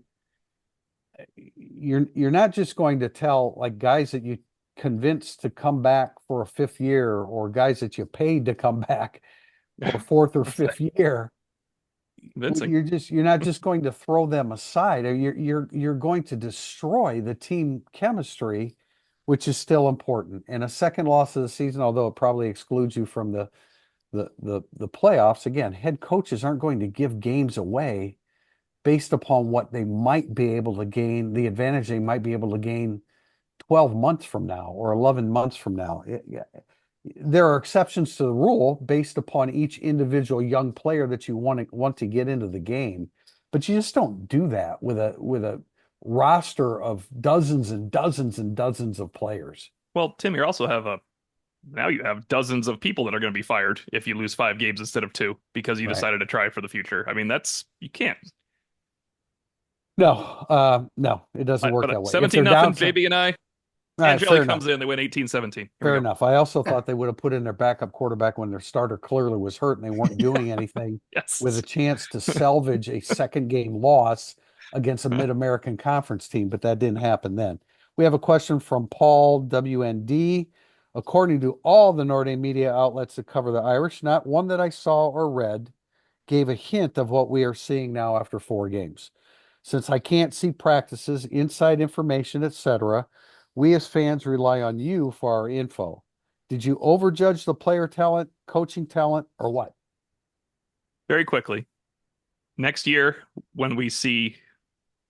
Speaker 1: you're not just going to tell like guys that you convinced to come back for a fifth year or guys that you paid to come back for fourth or fifth year. You're not just going to throw them aside. You're going to destroy the team chemistry, which is still important. And a second loss of the season, although it probably excludes you from the playoffs, again, head coaches aren't going to give games away based upon what they might be able to gain, the advantage they might be able to gain 12 months from now or 11 months from now. There are exceptions to the rule based upon each individual young player that you want to get into the game, but you just don't do that with a roster of dozens and dozens and dozens of players.
Speaker 2: Well, Tim, you also have now you have dozens of people that are going to be fired if you lose 5 games instead of 2 because you decided to try for the future. I mean, you can't.
Speaker 1: No, it doesn't work that way.
Speaker 2: 17-0, JB and I. Angeli comes in, they win 18-17.
Speaker 1: Fair enough. I also thought they would have put in their backup quarterback when their starter clearly was hurt and they weren't doing anything with a chance to salvage a second game loss against a Mid-American Conference team, but that didn't happen then. We have a question from Paul WND. According to all the Notre Dame media outlets that cover the Irish, not one that I saw or read gave a hint of what we are seeing now after 4 games. Since I can't see practices, inside information, etc., we as fans rely on you for our info. Did you overjudge the player talent, coaching talent, or what?
Speaker 2: Very quickly. Next year, when we see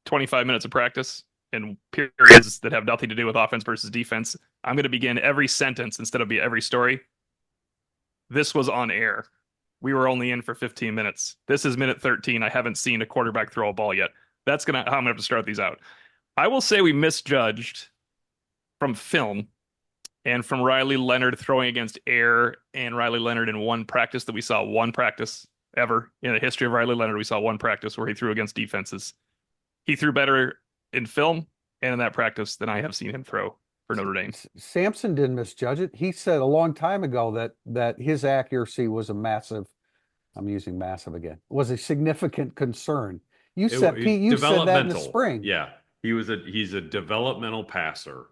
Speaker 2: 25 minutes of practice and periods that have nothing to do with offense versus defense, I'm going to begin every sentence instead of every story. This was on air. We were only in for 15 minutes. This is minute 13. I haven't seen a quarterback throw a ball yet. That's how I'm going to have to start these out. I will say we misjudged from film and from Riley Leonard throwing against air and Riley Leonard in one practice that we saw one practice ever in the history of Riley Leonard. We saw one practice where he threw against defenses. He threw better in film and in that practice than I have seen him throw for Notre Dame.
Speaker 1: Sampson didn't misjudge it. He said a long time ago that his accuracy was I'm using massive again, was a significant concern. Pete, you said that in the spring.
Speaker 4: Yeah. He's a developmental passer.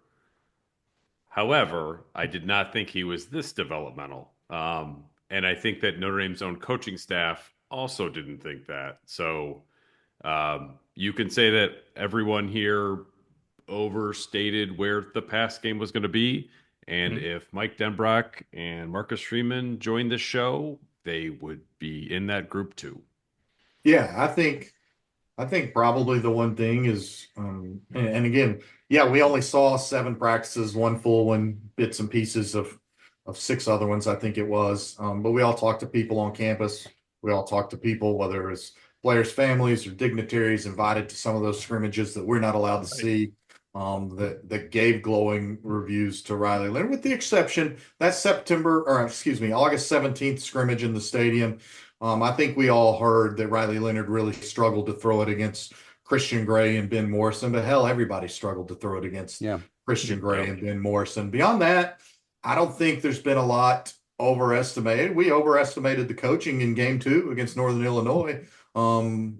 Speaker 4: However, I did not think he was this developmental. And I think that Notre Dame's own coaching staff also didn't think that. So you can say that everyone here overstated where the pass game was going to be. And if Mike Denbrock and Marcus Freeman joined the show, they would be in that group too.
Speaker 3: Yeah, I think probably the one thing is, and again, we only saw 7 practices, 1 full one, bits and pieces of 6 other ones, I think it was. But we all talked to people on campus. We all talked to people, whether it's players' families or dignitaries invited to some of those scrimmages that we're not allowed to see, that gave glowing reviews to Riley Leonard, with the exception that August 17th scrimmage in the stadium. I think we all heard that Riley Leonard really struggled to throw it against Christian Gray and Ben Morrison, but hell, everybody struggled to throw it against Christian Gray and Ben Morrison. Beyond that, I don't think there's been a lot overestimated. We overestimated the coaching in game 2 against Northern Illinois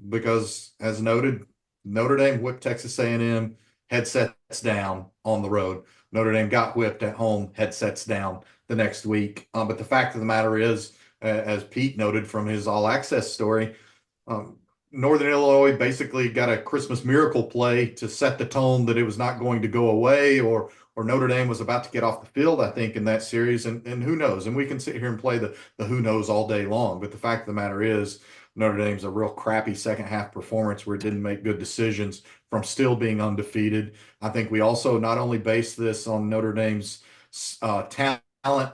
Speaker 3: because, as noted, Notre Dame whipped Texas A&M headsets down on the road. Notre Dame got whipped at home, headsets down the next week. But the fact of the matter is, as Pete noted from his All Access story, Northern Illinois basically got a Christmas miracle play to set the tone that it was not going to go away, or Notre Dame was about to get off the field, I think, in that series. And who knows? And we can sit here and play the who knows all day long. But the fact of the matter is, Notre Dame's a real crappy second half performance where it didn't make good decisions from still being undefeated. I think we also not only base this on Notre Dame's talent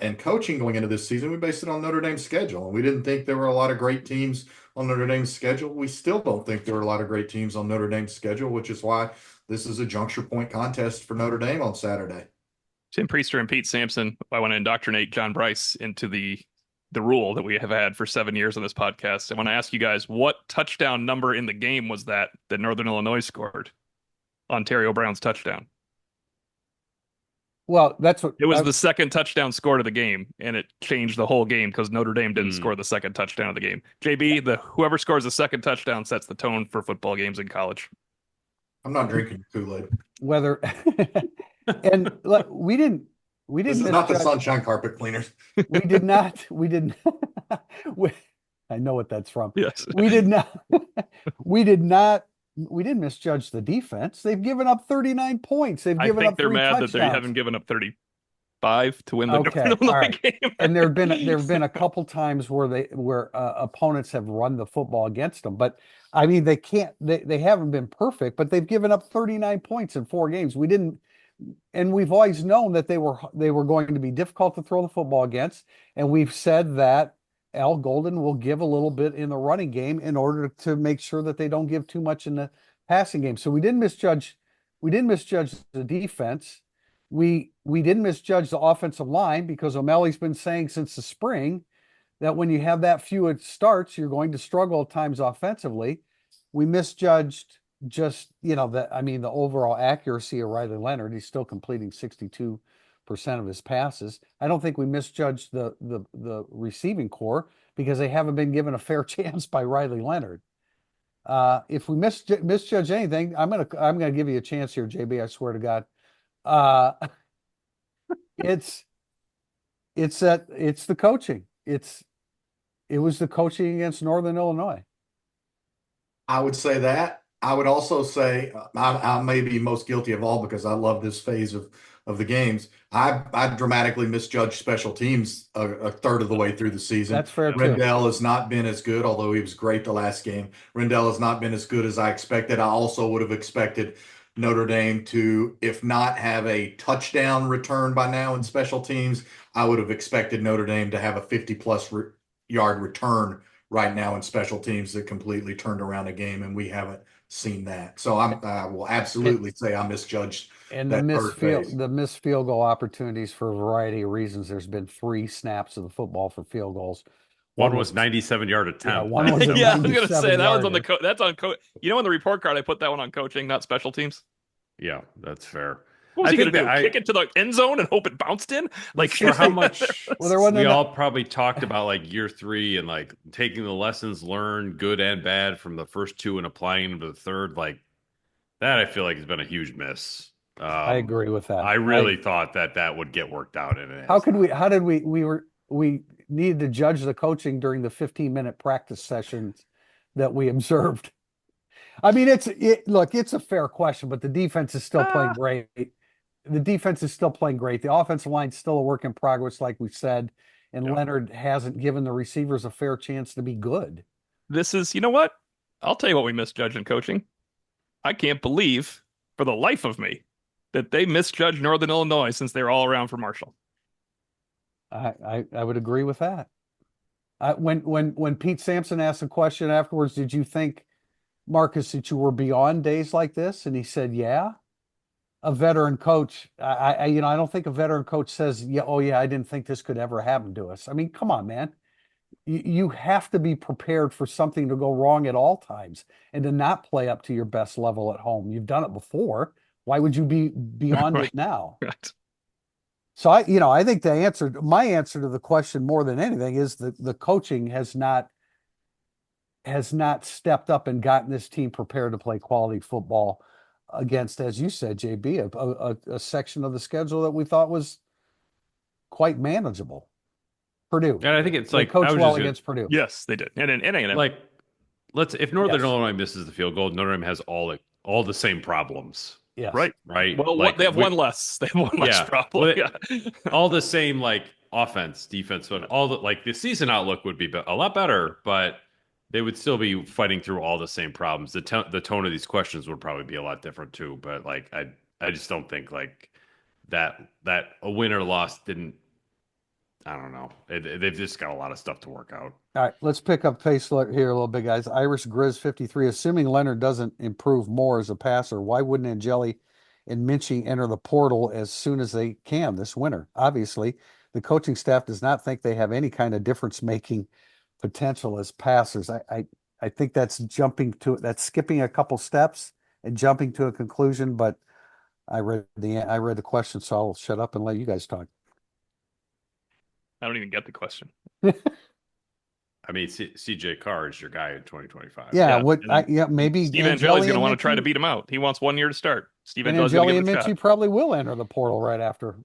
Speaker 3: and coaching going into this season, we based it on Notre Dame's schedule. And we didn't think there were a lot of great teams on Notre Dame's schedule. We still don't think there are a lot of great teams on Notre Dame's schedule, which is why this is a juncture point contest for Notre Dame on Saturday.
Speaker 2: Tim Priester and Pete Sampson, I want to indoctrinate John Bryce into the rule that we have had for 7 years on this podcast. I want to ask you guys, what touchdown number in the game was that Northern Illinois scored? Ontario Brown's touchdown.
Speaker 1: Well, that's what
Speaker 2: it was, the second touchdown scored of the game, and it changed the whole game because Notre Dame didn't score the second touchdown of the game. JB, whoever scores the second touchdown sets the tone for football games in college.
Speaker 3: I'm not drinking Kool-Aid.
Speaker 1: Whether and look, we didn't.
Speaker 3: This is not the sunshine carpet cleaners.
Speaker 1: We did not. We didn't. I know what that's from.
Speaker 2: Yes.
Speaker 1: We did not. We did not. We didn't misjudge the defense. They've given up 39 points. They've given up 3 touchdowns.
Speaker 2: I think they're mad that they haven't given up 35 to win the Northern Illinois game.
Speaker 1: And there have been a couple times where opponents have run the football against them. But I mean, they haven't been perfect, but they've given up 39 points in 4 games. We didn't. And we've always known that they were going to be difficult to throw the football against. And we've said that Al Golden will give a little bit in the running game in order to make sure that they don't give too much in the passing game. So we didn't misjudge the defense. We didn't misjudge the offensive line because O'Malley's been saying since the spring that when you have that few starts, you're going to struggle at times offensively. We misjudged the overall accuracy of Riley Leonard. He's still completing 62% of his passes. I don't think we misjudged the receiving core because they haven't been given a fair chance by Riley Leonard. If we misjudge anything, I'm gonna give you a chance here, JB. I swear to God. It's the coaching. It was the coaching against Northern Illinois.
Speaker 3: I would say that. I would also say I may be most guilty of all because I love this phase of the games. I dramatically misjudged special teams a third of the way through the season.
Speaker 1: That's fair too.
Speaker 3: Rendell has not been as good, although he was great the last game. Rendell has not been as good as I expected. I also would have expected Notre Dame to, if not have a touchdown return by now in special teams, I would have expected Notre Dame to have a 50-plus yard return right now in special teams that completely turned around a game, and we haven't seen that. So I will absolutely say I misjudged.
Speaker 1: And the missed field goal opportunities for a variety of reasons. There's been 3 snaps of the football for field goals.
Speaker 4: One was 97-yard attempt.
Speaker 1: Yeah, one was
Speaker 2: I was going to say that was on the that's on coach. On the report card, I put that one on coaching, not special teams.
Speaker 4: Yeah, that's fair.
Speaker 2: What was he going to do? Kick it to the end zone and hope it bounced in? Like,
Speaker 4: for how much we all
Speaker 1: probably
Speaker 4: probably talked about like year 3 and like taking the lessons learned, good and bad, from the first 2 and applying them to the third. Like that, I feel like has been a huge miss.
Speaker 1: I agree with that.
Speaker 4: I really thought that would get worked out in it.
Speaker 1: We needed to judge the coaching during the 15-minute practice sessions that we observed. I mean, it's a fair question, but the defense is still playing great. The defense is still playing great. The offensive line's still a work in progress, like we said, and Leonard hasn't given the receivers a fair chance to be good.
Speaker 2: This is, you know what? I'll tell you what we misjudged in coaching. I can't believe, for the life of me, that they misjudged Northern Illinois since they were all around for Marshall.
Speaker 1: I would agree with that. When Pete Sampson asked a question afterwards, did you think, Marcus, that you were beyond days like this? And he said, yeah. A veteran coach, I don't think a veteran coach says, I didn't think this could ever happen to us. I mean, come on, man. You have to be prepared for something to go wrong at all times and to not play up to your best level at home. You've done it before. Why would you be beyond it now?
Speaker 2: Right.
Speaker 1: So I think my answer to the question more than anything is that the coaching has not stepped up and gotten this team prepared to play quality football against, as you said, JB, a section of the schedule that we thought was quite manageable. Purdue.
Speaker 4: And I think it's
Speaker 1: They
Speaker 4: like, I
Speaker 1: coached
Speaker 4: was
Speaker 1: well
Speaker 4: just gonna,
Speaker 1: against Purdue.
Speaker 2: Yes, they did. And A&M.
Speaker 4: like, if Northern
Speaker 1: Yes.
Speaker 4: Illinois misses the field goal, Notre Dame has all the same problems,
Speaker 1: Yes.
Speaker 2: Right.
Speaker 4: right?
Speaker 2: Well,
Speaker 4: Like,
Speaker 2: they have one less. They have one less
Speaker 4: Yeah.
Speaker 2: problem.
Speaker 4: Well,
Speaker 2: Yeah.
Speaker 4: all the same, like offense, defense, but all the season outlook would be a lot better, but they would still be fighting through all the same problems. The tone of these questions would probably be a lot different too. But like, I just don't think like that a win or loss didn't. I don't know. They've just got a lot of stuff to work out.
Speaker 1: All right, let's pick up pace here a little bit, guys. Irish Grizz 53. Assuming Leonard doesn't improve more as a passer, why wouldn't Angeli and Minchie enter the portal as soon as they can this winter? Obviously, the coaching staff does not think they have any kind of difference-making potential as passers. I think that's skipping a couple steps and jumping to a conclusion. But I read the question, so I'll shut up and let you guys talk.
Speaker 2: I don't even get the question.
Speaker 4: I mean, CJ Carr is your guy in 2025.
Speaker 2: Yeah,
Speaker 1: maybe
Speaker 2: Steve
Speaker 1: Angeli
Speaker 2: Angeli's going to
Speaker 1: and
Speaker 2: want to try to
Speaker 1: Minchie-
Speaker 2: beat him out. He wants 1 year to start. Steve
Speaker 1: And
Speaker 2: Angeli's going to
Speaker 1: Angeli
Speaker 2: give
Speaker 1: and
Speaker 2: it a shot.
Speaker 1: Minchie probably will enter the portal right after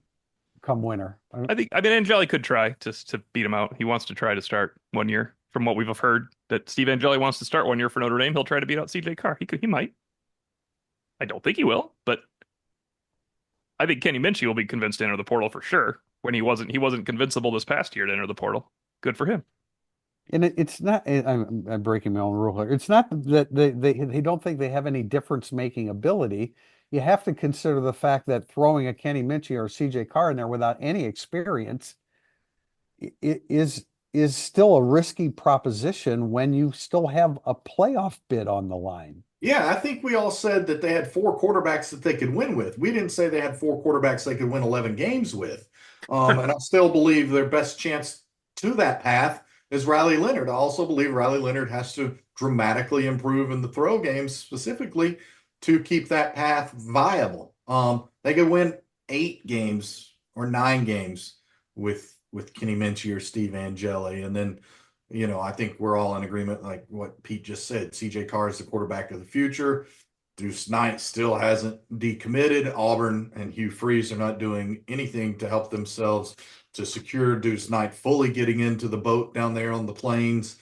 Speaker 1: come winter.
Speaker 2: I mean, Angeli could try to beat him out. He wants to try to start 1 year. From what we've heard, that Steve Angeli wants to start 1 year for Notre Dame. He'll try to beat out CJ Carr. He might. I don't think he will, but I think Kenny Minchie will be convinced to enter the portal for sure. When he wasn't convincible this past year to enter the portal. Good for him.
Speaker 1: And it's not. I'm breaking my own rule here. It's not that they don't think they have any difference-making ability. You have to consider the fact that throwing a Kenny Minchie or CJ Carr in there without any experience is still a risky proposition when you still have a playoff bid on the line.
Speaker 3: Yeah, I think we all said that they had 4 quarterbacks that they could win with. We didn't say they had 4 quarterbacks they could win 11 games with. And I still believe their best chance to that path is Riley Leonard. I also believe Riley Leonard has to dramatically improve in the throw games specifically to keep that path viable. They could win 8 games or 9 games with Kenny Minchie or Steve Angeli. And then, I think we're all in agreement, like what Pete just said. CJ Carr is the quarterback of the future. Deuce Knight still hasn't decommitted. Auburn and Hugh Freeze are not doing anything to help themselves to secure Deuce Knight fully getting into the boat down there on the plains.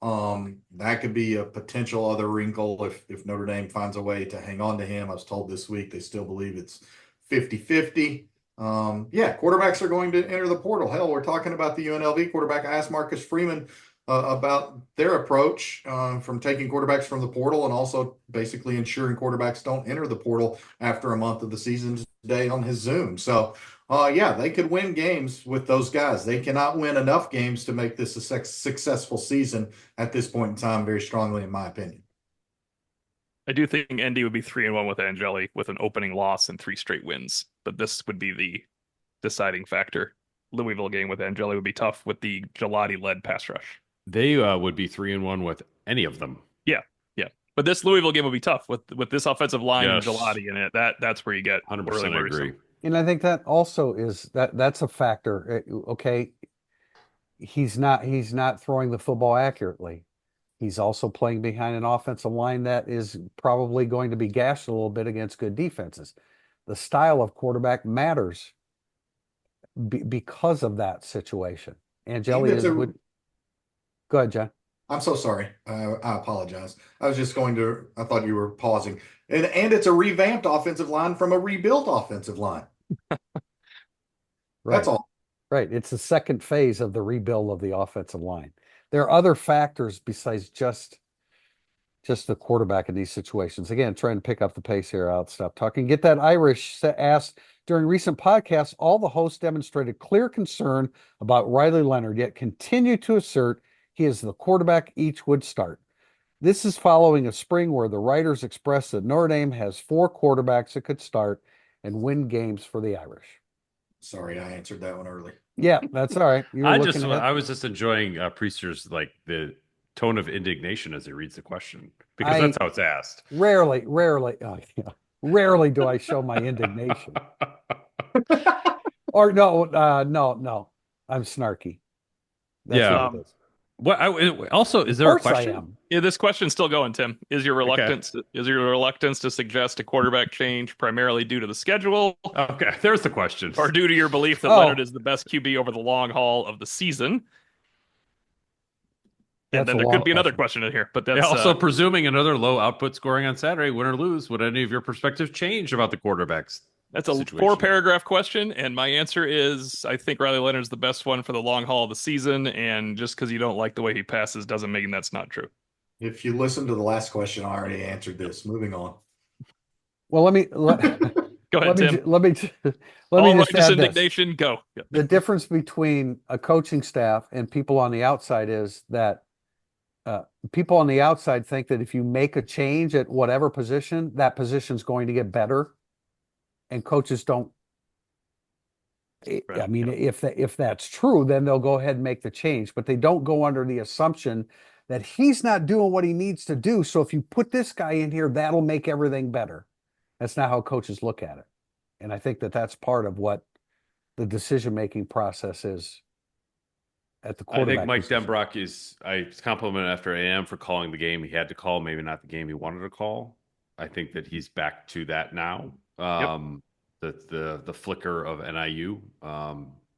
Speaker 3: That could be a potential other wrinkle if Notre Dame finds a way to hang on to him. I was told this week they still believe it's 50-50. Quarterbacks are going to enter the portal. Hell, we're talking about the UNLV quarterback. I asked Marcus Freeman about their approach from taking quarterbacks from the portal and also basically ensuring quarterbacks don't enter the portal after a month of the season today on his Zoom. So, they could win games with those guys. They cannot win enough games to make this a successful season at this point in time, very strongly, in my opinion.
Speaker 2: I do think Indy would be 3-1 with Angeli with an opening loss and 3 straight wins, but this would be the deciding factor. Louisville game with Angeli would be tough with the Gelati-led pass rush.
Speaker 4: They would be 3-1 with any of them.
Speaker 2: Yeah. But this Louisville game would be tough with this offensive line
Speaker 4: Yes.
Speaker 2: and Gelati in it. That's where you get
Speaker 4: 100%
Speaker 2: really
Speaker 4: agree.
Speaker 2: worrisome.
Speaker 1: And I think that also that's a factor. Okay, he's not throwing the football accurately. He's also playing behind an offensive line that is probably going to be gashed a little bit against good defenses. The style of quarterback matters because of that situation. Angeli would. Go ahead, John.
Speaker 3: I'm so sorry. I apologize. I thought you were pausing. And it's a revamped offensive line from a rebuilt offensive line.
Speaker 1: Right.
Speaker 3: That's all.
Speaker 1: Right. It's the second phase of the rebuild of the offensive line. There are other factors besides just the quarterback in these situations. Again, trying to pick up the pace here. I'll stop talking. Get that Irish asked during recent podcasts, all the hosts demonstrated clear concern about Riley Leonard, yet continue to assert he is the quarterback each would start. This is following a spring where the writers expressed that Notre Dame has 4 quarterbacks that could start and win games for the Irish.
Speaker 3: Sorry, I answered that one early.
Speaker 1: Yeah, that's all right.
Speaker 4: I was just enjoying Priester's like the tone of indignation as he reads the question because that's how it's asked.
Speaker 1: Rarely do I show my indignation. Or no, I'm snarky. That's what it is.
Speaker 4: Also, is there a question?
Speaker 1: I am.
Speaker 2: Yeah, this question's still going, Tim. Is your reluctance to suggest a quarterback change primarily due to the schedule
Speaker 4: Okay, there's the question.
Speaker 2: or due to your belief that
Speaker 1: Oh.
Speaker 2: Leonard is the best QB over the long haul of the season? And
Speaker 1: That's
Speaker 2: then
Speaker 1: a
Speaker 2: there
Speaker 1: long
Speaker 2: could be another
Speaker 1: question.
Speaker 2: question in here, but
Speaker 4: Yeah,
Speaker 2: that's
Speaker 4: also presuming another low output scoring on Saturday, win or lose, would any of your perspectives change about the quarterbacks?
Speaker 2: that's a
Speaker 4: situation.
Speaker 2: 4-paragraph question, and my answer is I think Riley Leonard's the best one for the long haul of the season, and just because you don't like the way he passes doesn't mean that's not true.
Speaker 3: If you listen to the last question, I already answered this. Moving on.
Speaker 1: Well, let me
Speaker 2: Go ahead, Tim.
Speaker 1: let me just
Speaker 2: Righteous
Speaker 1: add this.
Speaker 2: indignation, go.
Speaker 1: The difference between a coaching staff and people on the outside is that people on the outside think that if you make a change at whatever position, that position's going to get better, and coaches don't. I mean, if that's true, then they'll go ahead and make the change, but they don't go under the assumption that he's not doing what he needs to do. So if you put this guy in here, that'll make everything better. That's not how coaches look at it. And I think that that's part of what the decision-making process is at the
Speaker 4: I
Speaker 1: quarterback
Speaker 4: think Mike
Speaker 1: position.
Speaker 4: Denbrock I compliment after AM for calling the game he had to call, maybe not the game he wanted to call. I think that he's back to that now. The flicker of NIU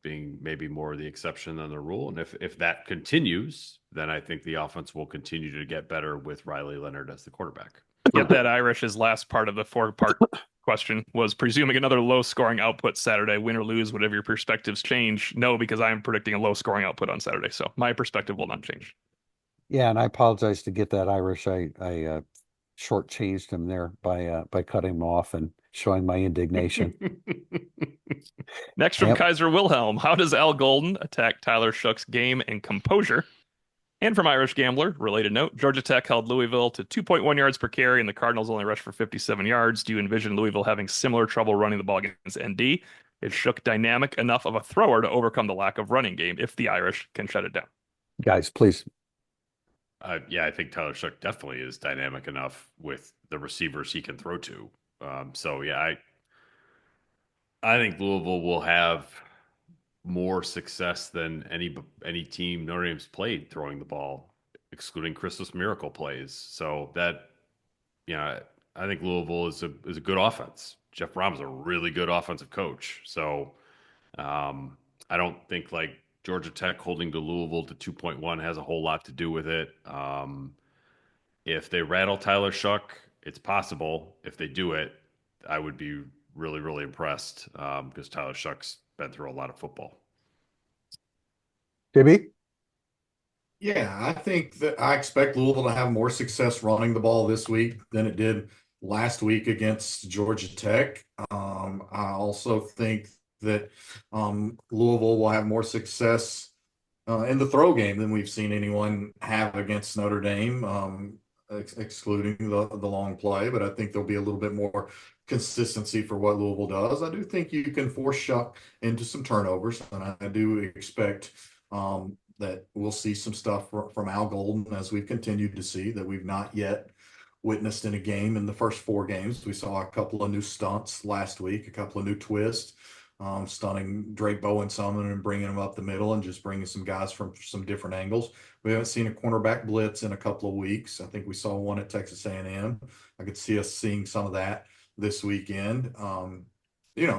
Speaker 4: being maybe more the exception than the rule. And if that continues, then I think the offense will continue to get better with Riley Leonard as the quarterback.
Speaker 2: Get that Irish's last part of the 4-part question was presuming another low-scoring output Saturday, win or lose, whatever your perspectives change. No, because I am predicting a low-scoring output on Saturday, so my perspective will not change.
Speaker 1: Yeah, and I apologize to get that Irish. I shortchanged him there by cutting him off and showing my indignation.
Speaker 2: Next from
Speaker 1: Yep.
Speaker 2: Kaiser Wilhelm, how does Al Golden attack Tyler Shoug's game and composure? And from Irish Gambler, related note, Georgia Tech held Louisville to 2.1 yards per carry, and the Cardinals only rushed for 57 yards. Do you envision Louisville having similar trouble running the ball against ND? Is Shough dynamic enough of a thrower to overcome the lack of running game if the Irish can shut it down?
Speaker 1: Guys, please.
Speaker 4: Yeah, I think Tyler Shough definitely is dynamic enough with the receivers he can throw to. I think Louisville will have more success than any team Notre Dame's played throwing the ball, excluding Christmas Miracle plays. So that, I think Louisville is a good offense. Jeff Brom's a really good offensive coach. So I don't think like Georgia Tech holding to Louisville to 2.1 has a whole lot to do with it. If they rattle Tyler Shough, it's possible. If they do it, I would be really, really impressed because Tyler Shough's been through a lot of football.
Speaker 1: JB?
Speaker 3: Yeah, I think that I expect Louisville to have more success running the ball this week than it did last week against Georgia Tech. I also think that Louisville will have more success in the throw game than we've seen anyone have against Notre Dame, excluding the long play. But I think there'll be a little bit more consistency for what Louisville does. I do think you can force Shough into some turnovers, and I do expect that we'll see some stuff from Al Golden as we've continued to see that we've not yet witnessed in a game in the first 4 games. We saw a couple of new stunts last week, a couple of new twists, stunning Drake Bowen some and bringing him up the middle and just bringing some guys from some different angles. We haven't seen a cornerback blitz in a couple of weeks. I think we saw one at Texas A&M. I could see us seeing some of that this weekend.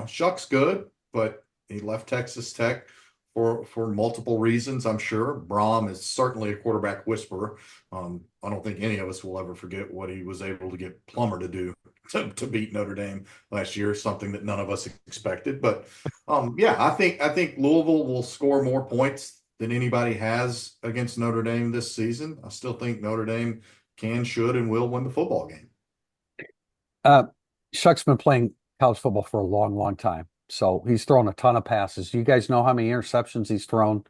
Speaker 3: Shough's good, but he left Texas Tech for multiple reasons, I'm sure. Brom is certainly a quarterback whisperer. I don't think any of us will ever forget what he was able to get Plummer to do to beat Notre Dame last year, something that none of us expected. But I think Louisville will score more points than anybody has against Notre Dame this season. I still think Notre Dame can, should, and will win the football game.
Speaker 1: Shough's been playing college football for a long, long time. So he's thrown a ton of passes. Do you guys know how many interceptions he's thrown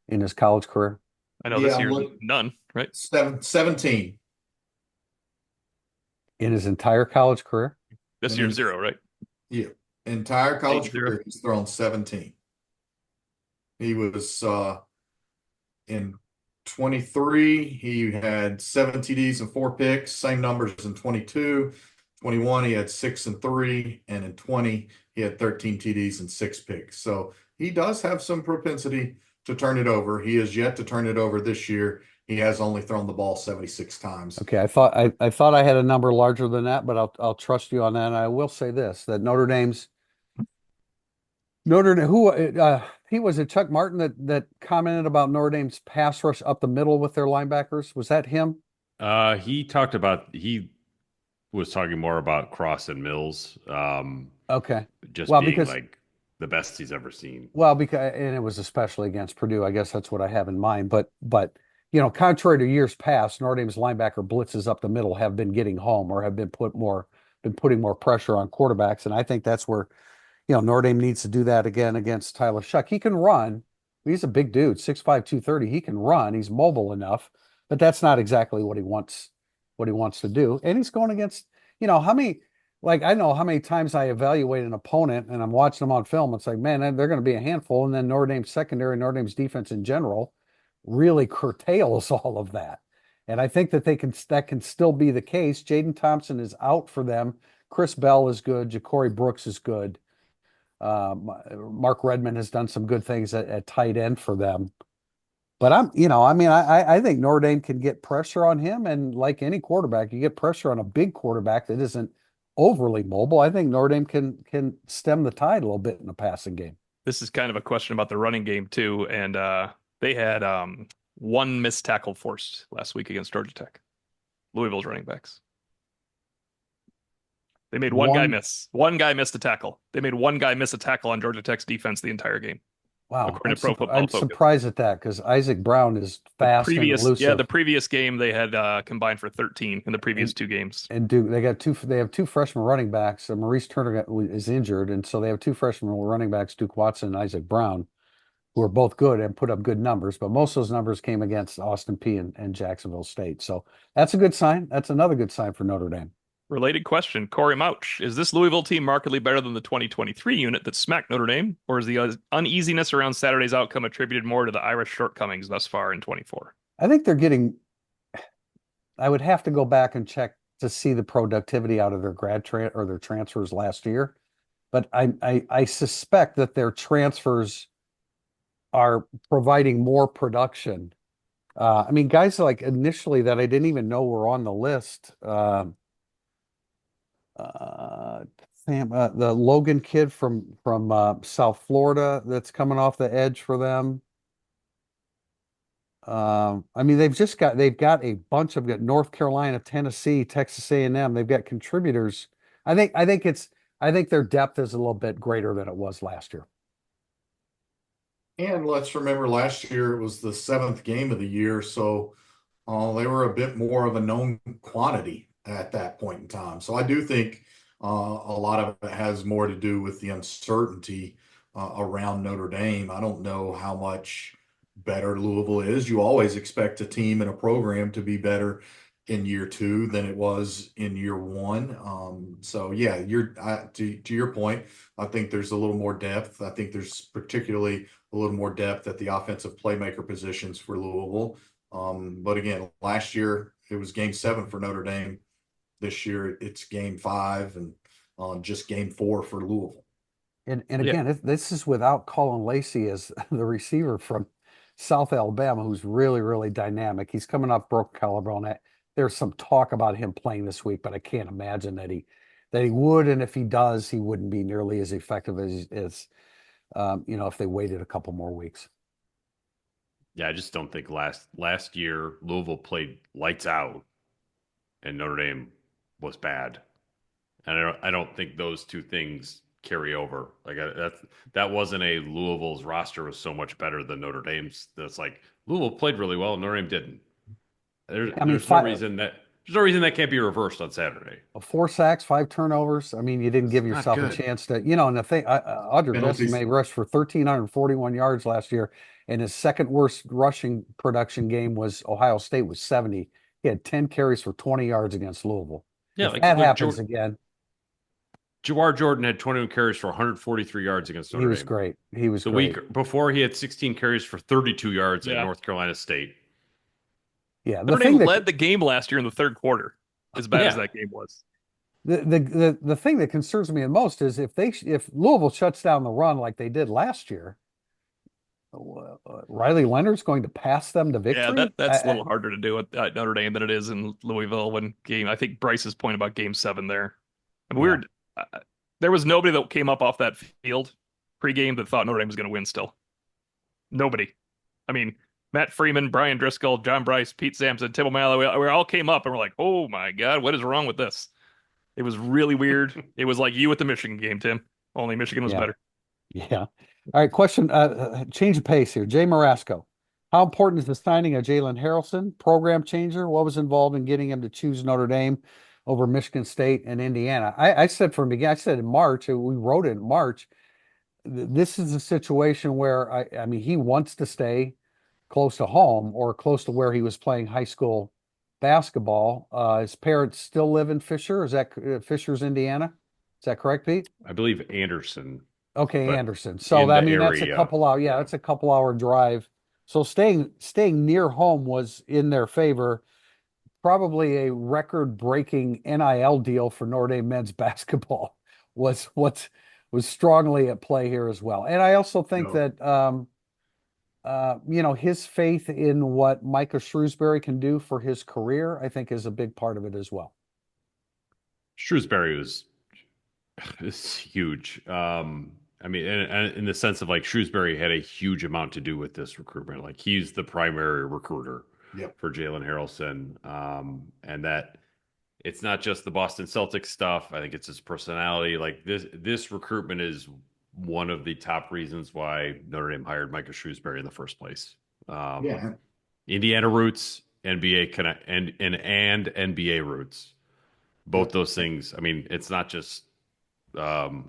Speaker 1: in his college career?
Speaker 2: I know this year none, right?
Speaker 3: 17.
Speaker 1: In his entire college career?
Speaker 2: This year 0, right?
Speaker 3: Yeah. Entire college career, he's thrown 17. He was in 23, he had 7 TDs and 4 picks, same numbers in 22. 21, he had 6 and 3, and in 20, he had 13 TDs and 6 picks. So he does have some propensity to turn it over. He has yet to turn it over this year. He has only thrown the ball 76 times.
Speaker 1: Okay, I thought I had a number larger than that, but I'll trust you on that. And I will say this: that Notre Dame, who he was it Chuck Martin that commented about Notre Dame's pass rush up the middle with their linebackers? Was that him?
Speaker 4: He was talking more about Cross and Mills,
Speaker 1: Okay.
Speaker 4: just
Speaker 1: Well,
Speaker 4: being
Speaker 1: because
Speaker 4: like the best he's ever seen.
Speaker 1: and it was especially against Purdue. I guess that's what I have in mind. But contrary to years past, Notre Dame's linebacker blitzes up the middle have been getting home or have been putting more pressure on quarterbacks, and I think that's where Notre Dame needs to do that again against Tyler Shuck. He can run. He's a big dude, 6'5", 230. He can run. He's mobile enough, but that's not exactly what he wants to do. And he's going against, how many, like, I know how many times I evaluate an opponent and I'm watching them on film. It's like, man, they're going to be a handful. And then Notre Dame's secondary, Notre Dame's defense in general really curtails all of that. And I think that that can still be the case. Jaden Thompson is out for them. Chris Bell is good. Ja'Cory Brooks is good. Mark Redmond has done some good things at tight end for them. But I think Notre Dame can get pressure on him. And like any quarterback, you get pressure on a big quarterback that isn't overly mobile. I think Notre Dame can stem the tide a little bit in the passing game.
Speaker 2: This is kind of a question about the running game too. And they had one missed tackle forced last week against Georgia Tech. Louisville's running backs. They made one guy miss. One guy missed a tackle. They made one guy miss a tackle on Georgia Tech's defense the entire game.
Speaker 1: Wow,
Speaker 2: I'm
Speaker 1: surprised at that because Isaac Brown is fast and elusive.
Speaker 2: Yeah, the previous game they had combined for 13 in the previous two games.
Speaker 1: And Duke, they have two freshman running backs. Maurice Turner is injured, and so they have two freshman running backs, Duke Watson and Isaac Brown, who are both good and put up good numbers. But most of those numbers came against Austin Peay and Jacksonville State. So that's a good sign. That's another good sign for Notre Dame.
Speaker 2: Related question, Corey Mouch. Is this Louisville team markedly better than the 2023 unit that smacked Notre Dame? Or is the uneasiness around Saturday's outcome attributed more to the Irish shortcomings thus far in 24?
Speaker 1: I think they're getting – I would have to go back and check to see the productivity out of their their transfers last year. But I suspect that their transfers are providing more production. Guys like initially that I didn't even know were on the list – the Logan kid from South Florida that's coming off the edge for them. They've got a bunch of North Carolina, Tennessee, Texas A&M. They've got contributors. I think their depth is a little bit greater than it was last year.
Speaker 3: And let's remember last year it was the 7th game of the year, so they were a bit more of a known quantity at that point in time. So I do think a lot of it has more to do with the uncertainty around Notre Dame. I don't know how much better Louisville is. You always expect a team and a program to be better in year 2 than it was in year 1. So yeah, to your point, I think there's a little more depth. I think there's particularly a little more depth at the offensive playmaker positions for Louisville. But again, last year it was game 7 for Notre Dame. This year it's game 5 and just game 4 for Louisville.
Speaker 1: And again, this is without Colin Lacey as the receiver from South Alabama, who's really, really dynamic. He's coming off broken collarbone. There's some talk about him playing this week, but I can't imagine that he would. And if he does, he wouldn't be nearly as effective as if they waited a couple more weeks.
Speaker 4: Yeah, I just don't think last year Louisville played lights out and Notre Dame was bad. And I don't think those two things carry over. Like that wasn't a Louisville's roster was so much better than Notre Dame's. That's like Louisville played really well and Notre Dame didn't. There's no reason that can't be reversed on Saturday.
Speaker 1: 4 sacks, 5 turnovers. You didn't give yourself a chance to, and the thing, Audrey May rushed for 1,341 yards last year, and his second worst rushing production game was Ohio State with 70. He had 10 carries for 20 yards against Louisville.
Speaker 4: Yeah,
Speaker 1: if that happens again.
Speaker 4: Jawar Jordan had 21 carries for 143 yards against Notre Dame.
Speaker 1: He was great. He was
Speaker 4: the
Speaker 1: great.
Speaker 4: week before he had 16 carries for 32 yards at North Carolina State.
Speaker 1: Yeah,
Speaker 2: Notre Dame led the game last year in the third quarter, as bad as that game was.
Speaker 1: The thing that concerns me the most is if Louisville shuts down the run like they did last year, Riley Leonard's going to pass them to
Speaker 2: Yeah,
Speaker 1: victory.
Speaker 2: that's a little harder to do at Notre Dame than it is in Louisville when game. I think Bryce's point about game 7 there. I mean,
Speaker 1: Yeah.
Speaker 2: there was nobody that came up off that field pregame that thought Notre Dame was going to win still. Nobody. I mean, Matt Freeman, Brian Driscoll, John Bryce, Pete Sampson, Tim O'Malley, we all came up and we're like, oh my God, what is wrong with this? It was really weird. It was like you at the Michigan game, Tim. Only Michigan was
Speaker 1: Yeah.
Speaker 2: better.
Speaker 1: Yeah. All right. Question. Change of pace here. Jay Marasco. How important is the signing of Jalen Harrelson? Program changer. What was involved in getting him to choose Notre Dame over Michigan State and Indiana? I said from the beginning. I said in March. We wrote it in March. This is a situation where I mean, he wants to stay close to home or close to where he was playing high school basketball. His parents still live in Fisher. Is that Fisher's, Indiana? Is that correct, Pete?
Speaker 4: I believe Anderson,
Speaker 1: Okay,
Speaker 4: but
Speaker 1: Anderson. So
Speaker 4: in
Speaker 1: I
Speaker 4: the
Speaker 1: mean, that's a
Speaker 4: area.
Speaker 1: couple hour. Yeah, that's a couple hour drive. So staying near home was in their favor. Probably a record breaking NIL deal for Notre Dame men's basketball was what was strongly at play here as well. And I also think
Speaker 3: No.
Speaker 1: that his faith in what Micah Shrewsbury can do for his career, I think, is a big part of it as well.
Speaker 4: Shrewsbury was is huge. I mean, in the sense of like Shrewsbury had a huge amount to do with this recruitment. Like he's the primary recruiter
Speaker 3: Yep.
Speaker 4: for Jalen Harrelson. And that it's not just the Boston Celtics stuff. I think it's his personality. Like this recruitment is one of the top reasons why Notre Dame hired Micah Shrewsbury in the first place.
Speaker 3: Yeah.
Speaker 4: Indiana roots, NBA connect, and NBA roots. Both those things. I mean, it's not just Harrelson,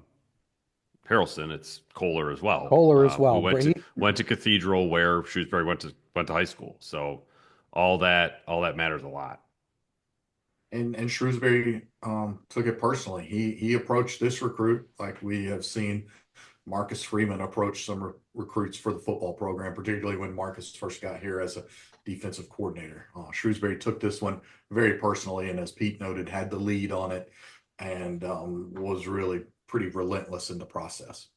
Speaker 4: it's Kohler as well.
Speaker 1: Kohler as well.
Speaker 4: We went to Cathedral where Shrewsbury went to high school. So all that matters a lot.
Speaker 3: And Shrewsbury took it personally. He approached this recruit like we have seen Marcus Freeman approach some recruits for the football program, particularly when Marcus first got here as a defensive coordinator. Shrewsbury took this one very personally, and as Pete noted, had the lead on it and was really pretty relentless in the process.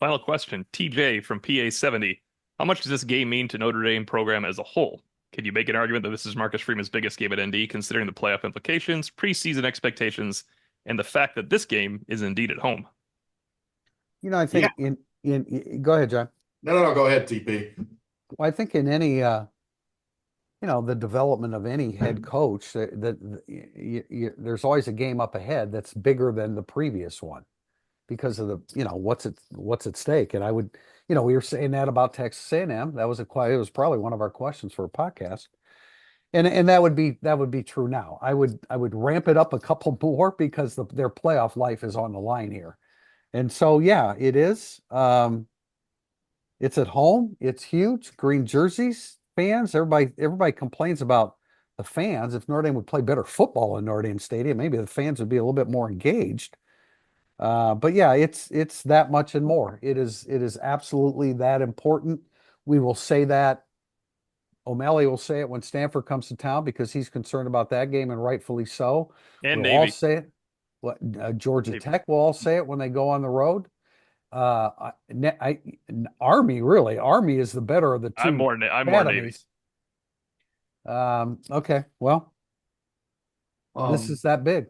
Speaker 2: Final question. TJ from PA 70. How much does this game mean to Notre Dame program as a whole? Can you make an argument that this is Marcus Freeman's biggest game at ND, considering the playoff implications, preseason expectations, and the fact that this game is indeed at home?
Speaker 1: I think in go ahead, John.
Speaker 3: No, go ahead, TP.
Speaker 1: Well, I think in any the development of any head coach that there's always a game up ahead that's bigger than the previous one because of the what's at stake. And I would we were saying that about Texas A&M. It was probably one of our questions for a podcast. And that would be true now. I would ramp it up a couple more because their playoff life is on the line here. And so yeah, it is. It's at home. It's huge. Green jerseys, fans. Everybody complains about the fans. If Notre Dame would play better football in Notre Dame Stadium, maybe the fans would be a little bit more engaged. But yeah, it's that much and more. It is absolutely that important. We will say that. O'Malley will say it when Stanford comes to town because he's concerned about that game, and rightfully so.
Speaker 2: And
Speaker 1: We'll all
Speaker 2: Navy.
Speaker 1: say it. Georgia
Speaker 2: Navy.
Speaker 1: Tech will all say it when they go on the road. Army, really. Army is the better of the two.
Speaker 2: I'm more Navy.
Speaker 1: academies. Okay, well, this is that big.